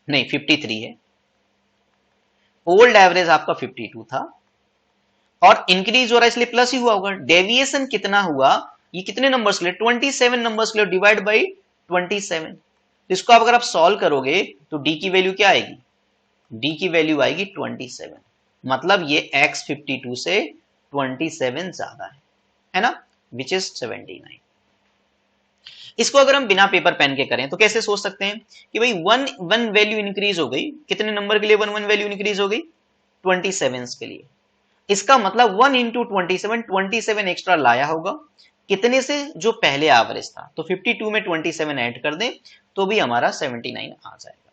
नहीं 53 है, ओल्ड एवरेज आपका 52 था, और इंक्रीज हो रहा है इसलिए प्लस ही हुआ होगा। डेविएशन कितना हुआ, ये कितने नंबर्स के लिए, 27 नंबर्स के लिए, डिवाइड बाई 27। तो इसको अगर आप सॉल्व करोगे तो डी की वैल्यू क्या आएगी, डी की वैल्यू आएगी 27, मतलब ये x 52 से 27 ज्यादा है ना, विच इज 79। इसको अगर हम बिना पेपर पेन के करें तो कैसे सोच सकते हैं कि भाई वन वैल्यू इंक्रीज हो गई, कितने नंबर के लिए वन वैल्यू इंक्रीज हो गई, 27 के लिए। इसका मतलब 1 इंटू 27 एक्स्ट्रा लाया होगा, कितने से, जो पहले एवरेज था, तो 52 में 27 ऐड कर दें तो भी हमारा 79 आ जाएगा।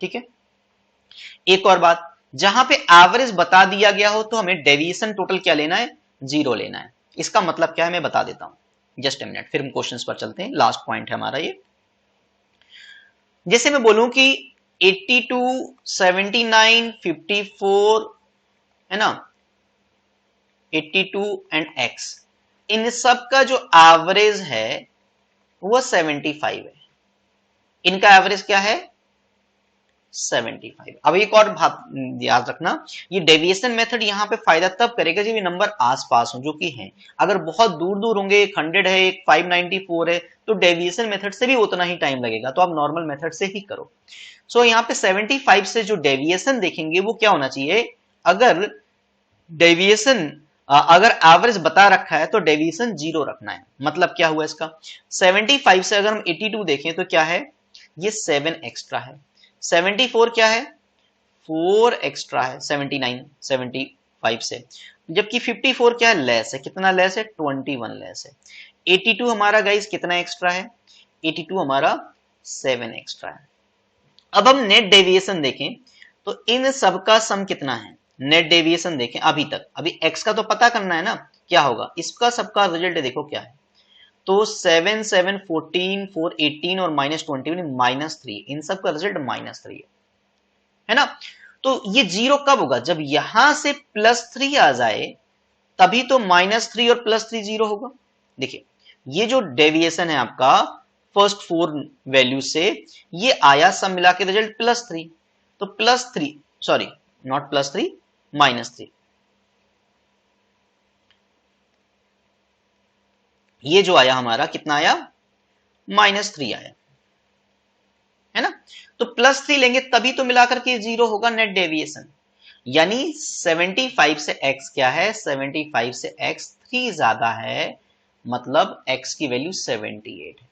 ठीक है। एक और बात, जहां पे एवरेज बता दिया गया हो तो हमें डेविएशन टोटल क्या लेना है, 0 लेना है। इसका मतलब क्या है मैं बता देता हूं, जस्ट ए मिनट, फिर हम क्वेश्चंस पर चलते हैं, लास्ट पॉइंट है हमारा ये। जैसे मैं बोलूं कि 82 79 54 है ना, 82 एंड x, इन सब का जो एवरेज है वो 75 है। इनका एवरेज क्या है 75। अब एक और बात याद रखना, ये डेविएशन मेथड यहाँ पे फायदा तब करेगा जब ये नंबर आसपास हो, जो कि है। अगर बहुत दूर दूर होंगे, एक 100 है, एक 594 है, तो डेविएशन मेथड से भी उतना ही टाइम लगेगा, तो आप नॉर्मल मेथड से ही करो। सो यहाँ पे 75 से जो डेविएशन देखेंगे वो क्या होना चाहिए, अगर डेविएशन अगर एवरेज बता रखा है तो डेविएशन 0 रखना है। मतलब क्या हुआ इसका, 75 से अगर हम 82 देखें तो क्या है, ये 7 एक्स्ट्रा है। 74 क्या है, 4 एक्स्ट्रा है 79 75 से, जबकि 54 क्या है, लेस है। कितना लेस है, 21 लेस है। 82 हमारा गाइस कितना एक्स्ट्रा है, 82 हमारा 7 एक्स्ट्रा है। अब हम नेट डेविएशन देखें तो इन सबका सम कितना है, नेट डेविएशन देखें अभी तक, अभी x का तो पता करना है ना क्या होगा, इसका सबका रिजल्ट देखो क्या है। तो 7 7 14 4 18 और -20 -3, इन सब का रिजल्ट -3 है ना। तो ये 0 कब होगा, जब यहां से +3 आ जाए, तभी तो -3 और +3 0 होगा। देखिए ये जो डेविएशन है आपका फर्स्ट 4 वैल्यू से, ये आया सब मिला के रिजल्ट +3, तो +3 सॉरी नॉट +3 -3, ये जो आया हमारा कितना आया, -3 आया है ना। तो +3 लेंगे तभी तो मिलाकर के 0 होगा नेट डेविएशन। यानी 75 से x क्या है, 75 से x 3 ज्यादा है, मतलब x की वैल्यू 78 है।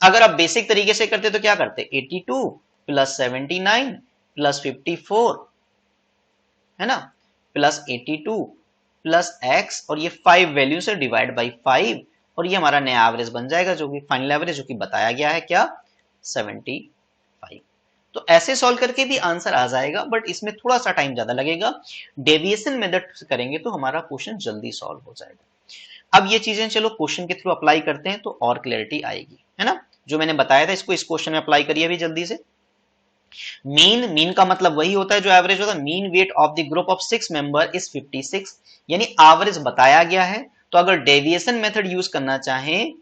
अगर आप बेसिक तरीके से करते तो क्या करते, 82 + 79 + 54 है ना, +82 + x और ये 5 वैल्यू से डिवाइड बाई 5, और ये हमारा नया एवरेज बन जाएगा, जो कि फाइनल एवरेज जो कि बताया गया है क्या, 75। तो ऐसे सॉल्व करके भी आंसर आ जाएगा, बट इसमें थोड़ा सा टाइम ज्यादा लगेगा। डेविएशन मेथड से करेंगे तो हमारा क्वेश्चन जल्दी सॉल्व हो जाएगा। अब ये चीजें चलो क्वेश्चन के थ्रू अप्लाई करते हैं तो और क्लैरिटी आएगी, है ना। जो मैंने बताया था इसको इस क्वेश्चन में अप्लाई करिए अभी जल्दी से। मीन का मतलब वही होता है जो एवरेज होता है। Mean weight of the group of 6 member is 56, यानी एवरेज बताया गया है। तो अगर डेविएशन मेथड यूज करना चाहें,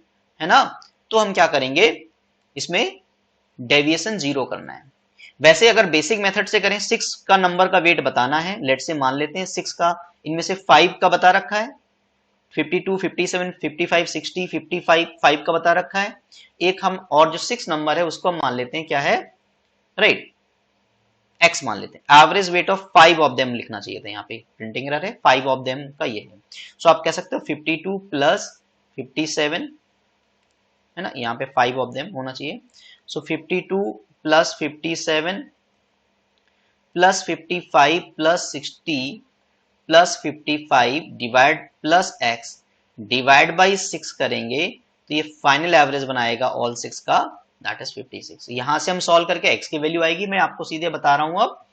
है ना, तो हम क्या करेंगे, इसमें डेविएशन 0 करना है। वैसे अगर बेसिक मेथड से करें, 6 का नंबर का वेट बताना है, लेट से मान लेते हैं 6 का, इनमें से 5 का बता रखा है, 52 57 55 60 55 5 का बता रखा है। एक हम और जो 6 नंबर है उसको हम मान लेते हैं क्या है, राइट, x मान लेते हैं। Average weight of 5 of them लिखना चाहिए था, यहाँ पे प्रिंटिंग एरर है, 5 ऑफ देम का ये है। सो आप कह सकते हो 52 + 57 है ना, यहाँ पे 5 ऑफ देम होना चाहिए। सो 52 + 57 + 55 + 60 + 55 डिवाइड +x डिवाइड बाई 6 करेंगे तो ये फाइनल एवरेज बनाएगा ऑल 6 का, दैट इज 56। यहां से हम सॉल्व करके x की वैल्यू आएगी। मैं आपको सीधे बता रहा हूं अब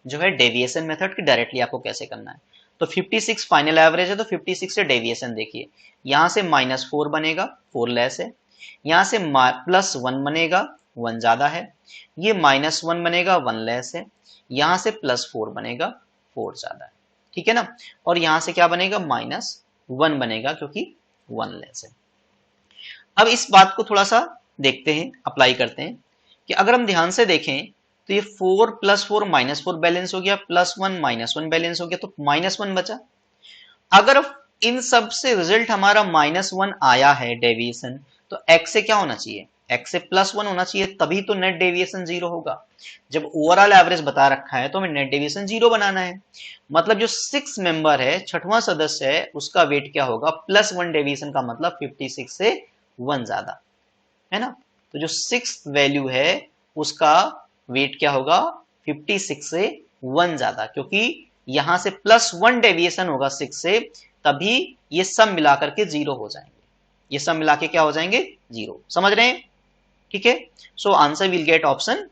जो है डेविएशन मेथड की डायरेक्टली आपको कैसे करना है। तो 56 फाइनल एवरेज है, तो 56 से डेविएशन देखिए, यहां से -4 बनेगा, 4 लेस है। यहां से +1 बनेगा, 1 ज्यादा है। ये -1 बनेगा, 1 लेस है। यहां से +4 बनेगा, 4 ज्यादा है, ठीक है ना। और यहां से क्या बनेगा, -1 बनेगा क्योंकि 1 लेस है। अब इस बात को थोड़ा सा देखते हैं, अप्लाई करते हैं कि अगर हम ध्यान से देखें तो ये 4 + 4 -4 बैलेंस हो गया, +1 -1 बैलेंस हो गया, तो -1 बचा। अगर इन सब से रिजल्ट हमारा -1 आया है डेविएशन, तो x से क्या होना चाहिए, x से +1 होना चाहिए, तभी तो नेट डेविएशन 0 होगा। जब ओवरऑल एवरेज बता रखा है तो हमें नेट डेविएशन 0 बनाना है। मतलब जो 6 मेंबर है, छठवां सदस्य है, उसका वेट क्या होगा, +1 डेविएशन का मतलब 56 से 1 ज्यादा, है ना। तो जो 6th वैल्यू है उसका वेट क्या होगा, 56 से 1 ज्यादा, क्योंकि यहां से +1 डेविएशन होगा 6 से, तभी ये सब मिलाकर के 0 हो जाएंगे। ये सब मिला के क्या हो जाएंगे, 0। समझ रहे हैं, ठीक है। So answer will get option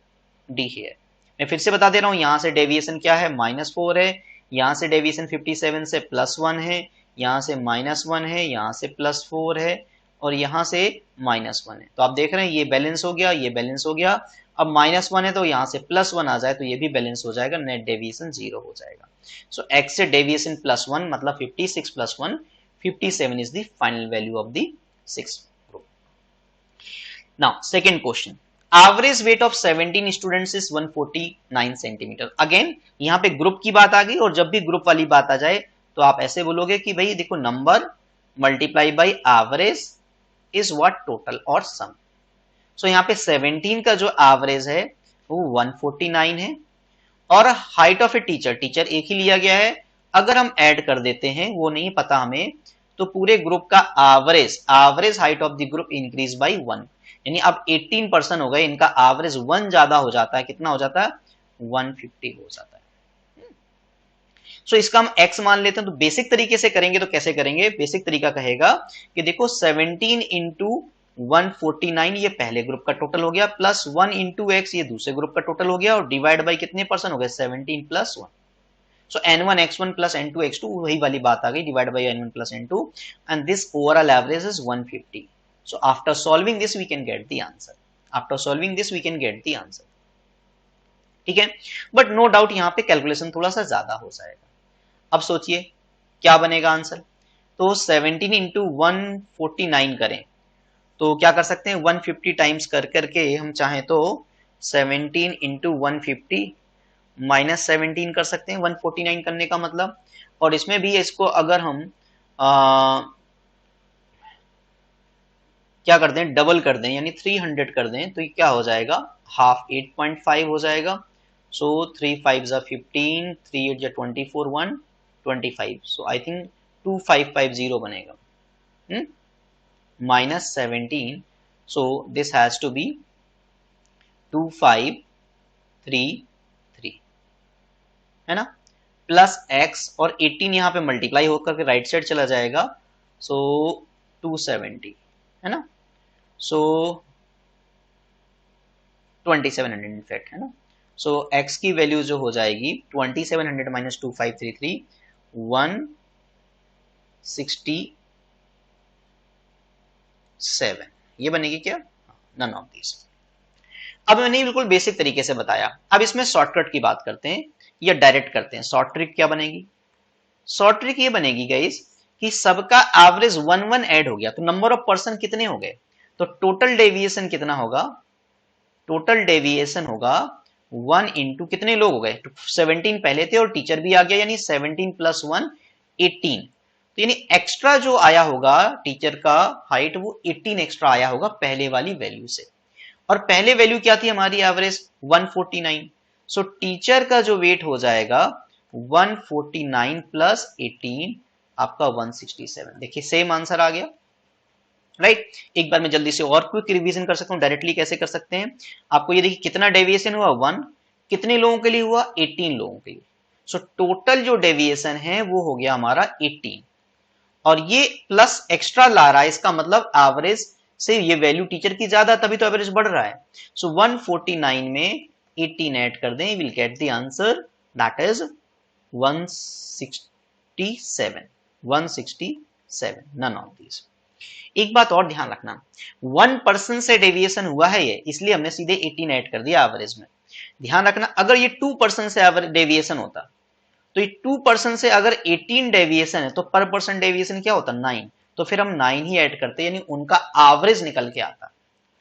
D here. मैं फिर से बता दे रहा हूं, यहां से डेविएशन क्या है, -4 है। यहां से डेविएशन 57 से +1 है। यहां से -1 है, यहां से +4 है, और यहां से -1 है। तो आप देख रहे हैं ये बैलेंस हो गया, ये बैलेंस हो गया। अब -1 है तो यहां से +1 आ जाए तो ये भी बैलेंस हो जाएगा, नेट डेविएशन 0 हो जाएगा। सो x से डेविएशन +1 मतलब 56 + 1 57 is the final value of the 6 group. Now second question, average weight of 17 students is 149 centimetre. Again यहां पे ग्रुप की बात आ गई, और जब भी ग्रुप वाली बात आ जाए तो आप ऐसे बोलोगे कि भाई देखो number multiply by average is what, total और सम। सो यहाँ पे 17 का जो एवरेज है वो 149 है, और height of a teacher, teacher एक ही लिया गया है, अगर हम ऐड कर देते हैं वो नहीं पता हमें, तो पूरे ग्रुप का average height of the group increase by 1, यानी अब 18% हो गए, इनका एवरेज 1 ज्यादा हो जाता है, कितना हो जाता है 150 हो जाता है। सो इसका हम x मान लेते हैं, तो बेसिक तरीके से करेंगे तो कैसे करेंगे, बेसिक तरीका कहेगा कि देखो 17 इंटू 149 ये पहले ग्रुप का टोटल हो गया, प्लस 1 इंटू एक्स ये दूसरे ग्रुप का टोटल हो गया, और डिवाइड बाई कितने परसेंट हो गए 17 प्लस 1। सो n1 x1 plus n2 x2 वही वाली बात आ गई, divide by n1 plus n2, and this overall average is 150। So after solving this we can get the answer, after solving this we can get the answer. ठीक है, बट नो डाउट यहाँ पे कैलकुलेशन थोड़ा सा ज्यादा हो जाएगा। अब सोचिए क्या बनेगा आंसर, तो 17 इंटू 149 करें तो क्या कर सकते हैं, 150 टाइम्स कर करके हम चाहें तो 17 इंटू 150 माइनस 17 कर सकते हैं 149 करने का मतलब, और इसमें भी इसको अगर हम क्या कर दें, डबल कर दें यानी 300 कर दें, तो ये क्या हो जाएगा हाफ 8.5 हो जाएगा। सो 3 5 जा 15, 3 8 जा 24, 125, सो आई थिंक 2550 बनेगा, minus 17, so this has to be 2533 है ना, प्लस x, और 18 यहां पे मल्टीप्लाई होकर के राइट साइड चला जाएगा, सो 270 है ना, सो 2700 इनफैक्ट है ना। सो x की वैल्यू जो हो जाएगी 2700 माइनस 2533 167, ये बनेगी क्या, नन ऑफ दिस। अब मैंने बिल्कुल बेसिक तरीके से बताया, अब इसमें शॉर्टकट की बात करते हैं या डायरेक्ट करते हैं। शॉर्ट ट्रिक क्या बनेगी, शॉर्ट ट्रिक ये बनेगी गाइस कि सबका एवरेज 1 ऐड हो गया, तो नंबर ऑफ पर्सन कितने हो गए, तो टोटल डेविएशन कितना होगा, टोटल डेविएशन होगा 1 इंटू कितने लोग हो गए, 17 पहले थे और टीचर भी आ गया, यानी 17 प्लस 1 18, तो यानी एक्स्ट्रा जो आया होगा टीचर का हाइट वो 18 एक्स्ट्रा आया होगा पहले वाली वैल्यू से, और पहले वैल्यू क्या थी हमारी एवरेज 149, सो टीचर का जो वेट हो जाएगा 149 प्लस 18 आपका 167। देखिए सेम आंसर आ गया, राइट। एक बार मैं जल्दी से और क्विक रिवीजन कर सकता हूं, डायरेक्टली कैसे कर सकते हैं, आपको ये देखिए कितना डेविएशन हुआ 1, कितने लोगों के लिए हुआ 18 लोगों के लिए, सो टोटल जो डेविएशन है वो हो गया हमारा 18, और ये प्लस एक्स्ट्रा ला रहा है, इसका मतलब एवरेज से ये वैल्यू टीचर की ज्यादा, तभी तो एवरेज बढ़ रहा है। सो 149 में 18 ऐड कर दें, will get the answer that is 167 none of this. एक बात और ध्यान रखना, 1% से डेविएशन हुआ है ये, इसलिए हमने सीधे 18 ऐड कर दिया एवरेज में। ध्यान रखना अगर ये 2% से डेविएशन होता, तो ये 2% से अगर 18 डेविएशन है तो पर परसेंट डेविएशन क्या होता 9, तो फिर हम 9 ही ऐड करते, यानी उनका एवरेज निकल के आता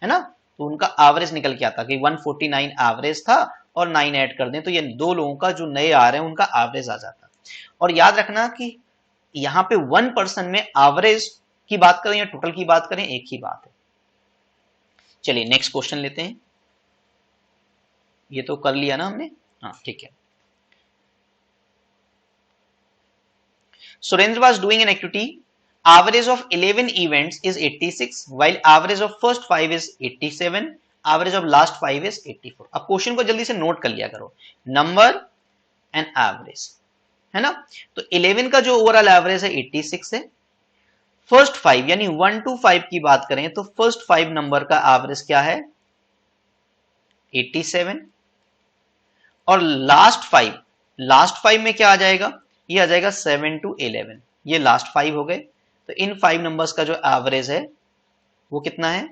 है ना, तो उनका एवरेज निकल के आता कि 149 एवरेज था और 9 ऐड कर दें, तो ये दो लोगों का जो नए आ रहे हैं उनका एवरेज आ जाता। और याद रखना कि यहां पे 1% में एवरेज की बात करें या टोटल की बात करें एक ही बात है। चलिए नेक्स्ट क्वेश्चन लेते हैं, ये तो कर लिया ना हमने, हाँ ठीक है। Surendra was doing an activity, average of 11 events is 86, while average of first 5 is 87, average of last 5 is 84। अब क्वेश्चन को जल्दी से नोट कर लिया करो, नंबर एंड एवरेज है ना, तो 11 का जो ओवरऑल एवरेज है 86 है, फर्स्ट 5 यानी 1 to 5 की बात करें तो फर्स्ट 5 नंबर का एवरेज क्या है 87, और लास्ट 5 में क्या आ जाएगा, ये आ जाएगा 7 to 11, ये लास्ट 5 हो गए, तो इन 5 नंबर्स का जो एवरेज है वो कितना है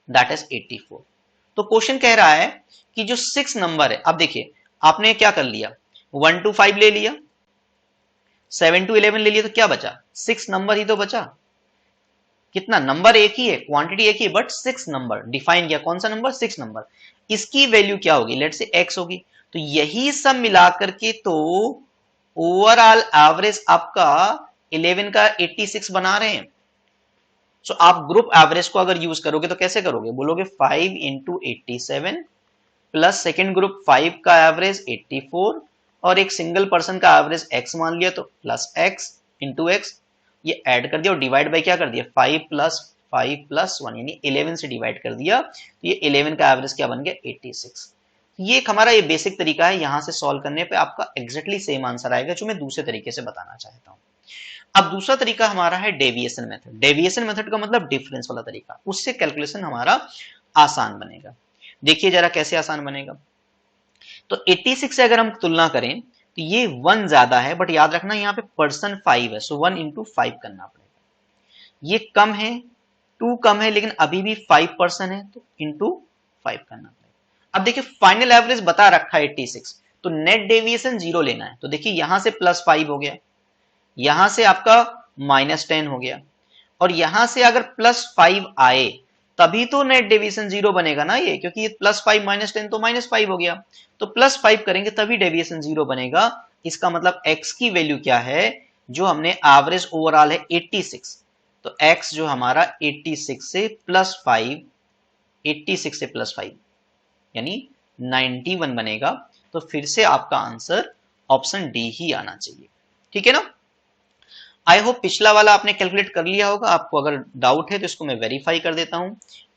दैट इज 84। तो क्वेश्चन कह रहा है कि जो 6 नंबर है, अब देखिए आपने क्या कर लिया 1 to 5 ले लिया, 7 to 11 ले लिया, तो क्या बचा 6 नंबर ही तो बचा, कितना नंबर एक ही है, क्वांटिटी एक ही, बट 6 नंबर डिफाइन किया। कौन सा नंबर? 6 नंबर। इसकी वैल्यू क्या होगी? लेट से x होगी। तो यही सब मिलाकर के तो ओवरऑल एवरेज आपका 11 का 86 बना रहे हैं। सो आप ग्रुप एवरेज को अगर यूज करोगे तो कैसे करोगे? बोलोगे 5 इंटू 87 प्लस सेकेंड ग्रुप 5 का एवरेज 84 और एक सिंगल पर्सन का एवरेज x मान लिया तो प्लस x इंटू एक्स, ये ऐड कर दिया और डिवाइड बाय क्या कर दिया? 5 प्लस 1 यानी 11 से डिवाइड कर दिया, तो ये 11 का एवरेज क्या बन गया? 86। ये एक हमारा ये बेसिक तरीका है, यहां से सॉल्व करने पे आपका एग्जैक्टली सेम आंसर आएगा, जो मैं दूसरे तरीके से बताना चाहता हूं। अब दूसरा तरीका हमारा है डेविएशन मेथड। डेविएशन मेथड का मतलब डिफरेंस वाला तरीका, उससे कैलकुलेशन हमारा आसान बनेगा। देखिए जरा कैसे आसान बनेगा। तो 86 से अगर हम तुलना करें तो ये 1 ज्यादा है, बट याद रखना यहाँ पे पर्सन 5 है, सो 1 इंटू 5 करना पड़ेगा। ये कम है, 2 कम है, लेकिन अभी भी 5% है, तो इंटू 5 करना पड़ेगा। अब देखिए फाइनल एवरेज बता रखा है 86, तो नेट डेविएशन 0 लेना है। तो देखिए यहां से +5 हो गया, यहां से आपका -10 हो गया, और यहां से अगर +5 आए तभी तो नेट डेविएशन 0 बनेगा ना ये, क्योंकि ये +5 -10 तो -5 हो गया, तो +5 करेंगे तभी डेविएशन 0 बनेगा। इसका मतलब x की वैल्यू क्या है? जो हमने एवरेज ओवरऑल है 86, तो x जो हमारा 86 से +5, 86 से +5 यानी 91 बनेगा। तो फिर से आपका आंसर ऑप्शन डी ही आना चाहिए। ठीक है ना? आई होप पिछला वाला आपने कैलकुलेट कर लिया होगा। आपको अगर डाउट है तो इसको मैं वेरीफाई कर देता हूं।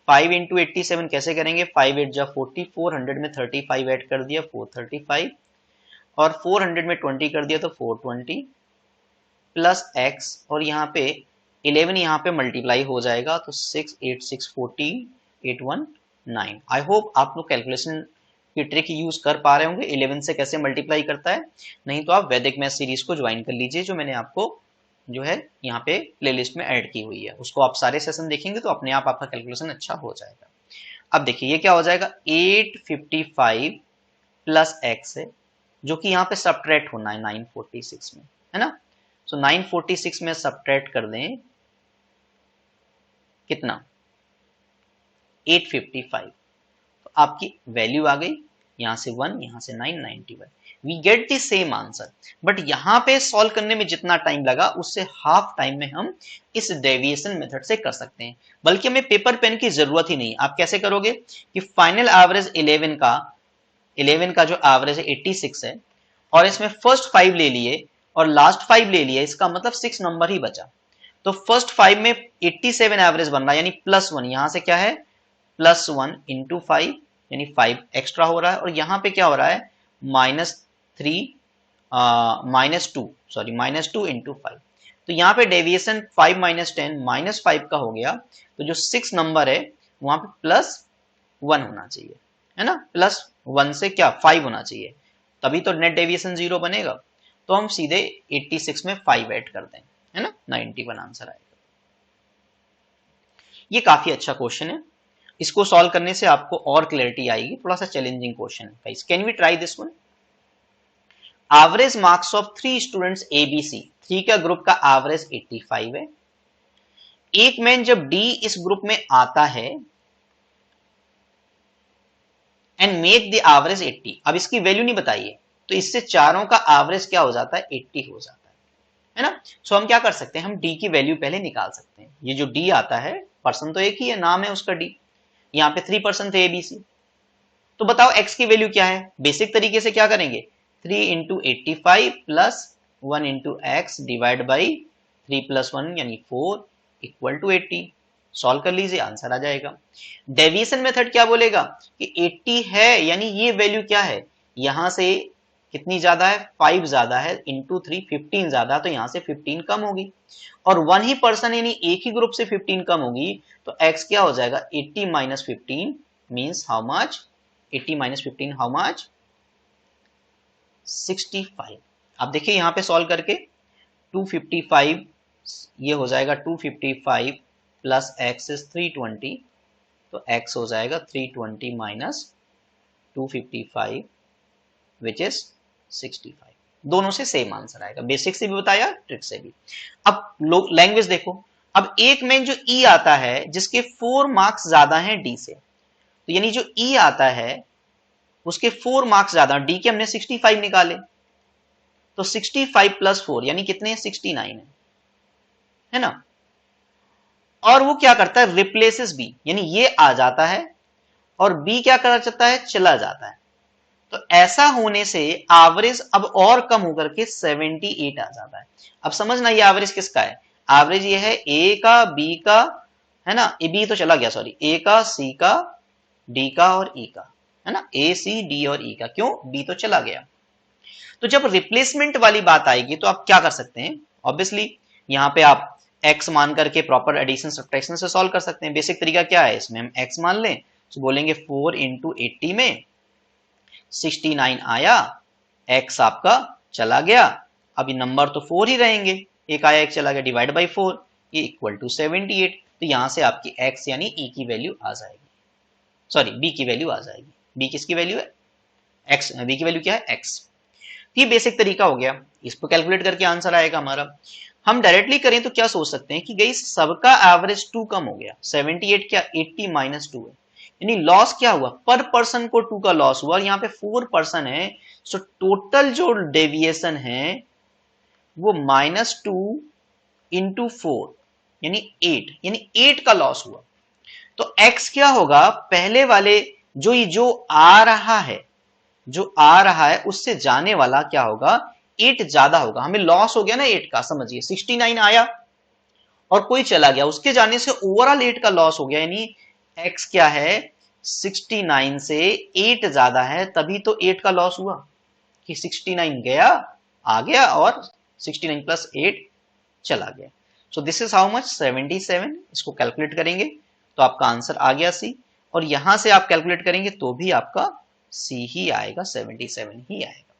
5 इंटू 87 कैसे करेंगे? 5 8 जा 40, 400 में 35 ऐड कर दिया 435, और 400 में 20 कर दिया तो 420 प्लस x, और यहाँ पे 11 यहाँ पे मल्टीप्लाई हो जाएगा तो 6 8 6 14 819। आई होप आप लोग कैलकुलेशन की ट्रिक यूज कर पा रहे होंगे 11 से कैसे मल्टीप्लाई करता है। नहीं तो आप वैदिक मैथ सीरीज को ज्वाइन कर लीजिए, जो मैंने आपको जो है यहाँ पे प्लेलिस्ट में ऐड की हुई है, उसको आप सारे सेशन देखेंगे तो अपने आप आपका कैलकुलेशन अच्छा हो जाएगा। अब देखिए ये क्या हो जाएगा? 855 प्लस एक्स है, जो कि यहाँ पे सब्ट्रैक्ट होना है 946 में, है ना? सो 946 में सब्ट्रैक्ट कर दें कितना? 855, तो आपकी वैल्यू आ गई, यहां से 1, यहां से 9, 91। We get the same answer, but यहां पे सॉल्व करने में जितना टाइम लगा उससे हाफ टाइम में हम इस डेविएशन मेथड से कर सकते हैं। बल्कि हमें पेपर पेन की जरूरत ही नहीं। आप कैसे करोगे कि फाइनल एवरेज 11 का जो एवरेज है 86 है, और इसमें फर्स्ट 5 ले लिए और लास्ट 5 ले लिए, इसका मतलब 6 नंबर ही बचा। तो फर्स्ट 5 में 87 एवरेज बन रहा है, यानी +1, यहां से क्या है? +1 इंटू 5 यानी 5 एक्स्ट्रा हो रहा है, और यहां पे क्या हो रहा है? -2 इंटू 5। तो यहाँ पे डेविएशन 5 - 10 -5 का हो गया, तो जो 6 नंबर है वहां पे +1 होना चाहिए, है ना? +1 से क्या 5 होना चाहिए, तभी तो नेट डेविएशन 0 बनेगा। तो हम सीधे 86 में 5 ऐड कर दें, है ना? 91 आंसर आएगा। ये काफी अच्छा क्वेश्चन है, इसको सॉल्व करने से आपको और क्लैरिटी आएगी। थोड़ा सा चैलेंजिंग क्वेश्चन है guys, can we try this one? Average marks of 3 students A B C, 3 का ग्रुप का एवरेज 85 है। एक मैन जब डी इस ग्रुप में आता है एंड मेक द एवरेज 80, अब इसकी वैल्यू नहीं बताइए, तो इससे चारों का एवरेज क्या हो जाता है? 80 हो जाता है ना? सो हम क्या कर सकते हैं? हम डी की वैल्यू पहले निकाल सकते हैं। ये जो डी आता है, पर्सन तो एक ही है, नाम है उसका डी, यहाँ पे 3 पर्सन थे एबीसी। तो बताओ x की वैल्यू क्या है? बेसिक तरीके से क्या करेंगे? 3 into 85 plus 1 into x divide by 3 + 1 यानी 4 इक्वल टू 80। सॉल्व कर लीजिए, आंसर आ जाएगा। डेविएशन मेथड क्या बोलेगा कि 80 है, यानी ये वैल्यू क्या है? यहां से कितनी ज्यादा है? 5 ज्यादा है, इंटू 3 15 ज्यादा, तो यहां से 15 कम होगी, और 1 ही पर्सन यानी एक ही ग्रुप से 15 कम होगी, तो x क्या हो जाएगा? 80 - 15 means how much? 80 - 15 how much? 65। अब देखिए यहां पे सॉल्व करके 255, ये हो जाएगा 255 प्लस x इज 320, तो x हो जाएगा 320 माइनस 255 विच इज 65। दोनों से सेम आंसर आएगा, बेसिक से भी बताया, ट्रिक से भी। अब लैंग्वेज देखो, अब एक में जो ई आता है जिसके 4 मार्क्स ज्यादा हैं डी से, तो यानी जो ई आता है उसके 4 मार्क्स ज्यादा, डी के हमने 65 निकाले, तो 65 प्लस 4 यानी कितने, 69 है ना। और वो क्या करता है, रिप्लेसेस बी, यानी ये आ जाता है और बी क्या कर जाता है, चला जाता है। तो ऐसा होने से एवरेज अब और कम होकर के 78 आ जाता है। अब समझना ये एवरेज किसका है, एवरेज ये है ए का, बी का, है ना, ए बी तो चला गया, सॉरी, ए का, सी का, डी का और ई का, है ना, ए सी डी और ई का, क्यों, बी तो चला गया। तो जब रिप्लेसमेंट वाली बात आएगी तो आप क्या कर सकते हैं, ऑब्वियसली यहां पे आप x मान करके प्रॉपर एडिशन सब्ट्रैक्शन से सॉल्व कर सकते हैं। बेसिक तरीका क्या है, इसमें हम x मान लें तो बोलेंगे 4 इंटू 80 में 69 आया, x आपका चला गया, अभी नंबर तो 4 ही रहेंगे, एक आया एक चला गया, डिवाइड बाई 4, ये इक्वल टू 78। तो यहां से आपकी x यानी e की वैल्यू आ जाएगी, सॉरी b की वैल्यू आ जाएगी। b किसकी वैल्यू है, x, b की वैल्यू क्या है, x। ये बेसिक तरीका हो गया, इसको कैलकुलेट करके आंसर आएगा हमारा। हम डायरेक्टली करें तो क्या सोच सकते हैं कि गई सबका एवरेज 2 कम हो गया, 78 क्या, 80 माइनस 2 है, यानी लॉस क्या हुआ, पर पर्सन को 2 का लॉस हुआ, यहाँ पे 4 पर्सन है, सो टोटल जो डेविएशन है वो -2 इंटू 4 यानी 8, यानी 8 का लॉस हुआ। तो x क्या होगा, पहले वाले जो आ रहा है, जो आ रहा है उससे जाने वाला क्या होगा, 8 ज्यादा होगा, हमें लॉस हो गया ना 8 का, समझिए 69 आया और कोई चला गया, उसके जाने से ओवरऑल 8 का लॉस हो गया, यानी x क्या है, 69 से 8 ज्यादा है, तभी तो 8 का लॉस हुआ कि 69 गया, आ गया और 69 प्लस 8 चला गया। So this is how much, 77। इसको कैलकुलेट करेंगे तो आपका आंसर आ गया सी, और यहां से आप कैलकुलेट करेंगे तो भी आपका सी ही आएगा, 77 ही आएगा,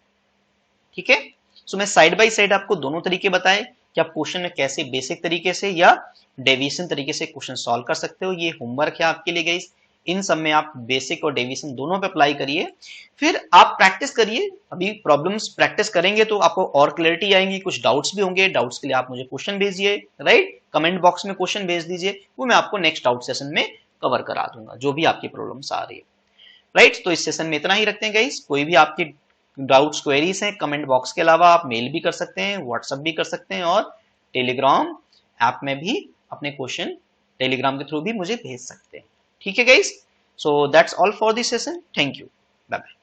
ठीक है। सो मैं साइड बाय साइड आपको दोनों तरीके बताए कि आप क्वेश्चन में कैसे बेसिक तरीके से या डेविएशन तरीके से क्वेश्चन सॉल्व कर सकते हो। ये होमवर्क है आपके लिए गाइस, इन सब में आप बेसिक और डेविएशन दोनों पे अप्लाई करिए, फिर आप प्रैक्टिस करिए। अभी प्रॉब्लम्स प्रैक्टिस करेंगे तो आपको और क्लैरिटी आएंगी, कुछ डाउट्स भी होंगे, डाउट्स के लिए आप मुझे क्वेश्चन भेजिए, राइट, कमेंट बॉक्स में क्वेश्चन भेज दीजिए, वो मैं आपको नेक्स्ट डाउट सेशन में कवर करा दूंगा, जो भी आपकी प्रॉब्लम्स आ रही है, राइट। तो इस सेशन में इतना ही रखते हैं गाइस, कोई भी आपकी डाउट्स क्वेरीज हैं कमेंट बॉक्स के अलावा आप मेल भी कर सकते हैं, व्हाट्सएप भी कर सकते हैं, और टेलीग्राम ऐप में भी अपने क्वेश्चन टेलीग्राम के थ्रू भी मुझे भेज सकते हैं, ठीक है guys. So that's all for this session, thank you, bye bye.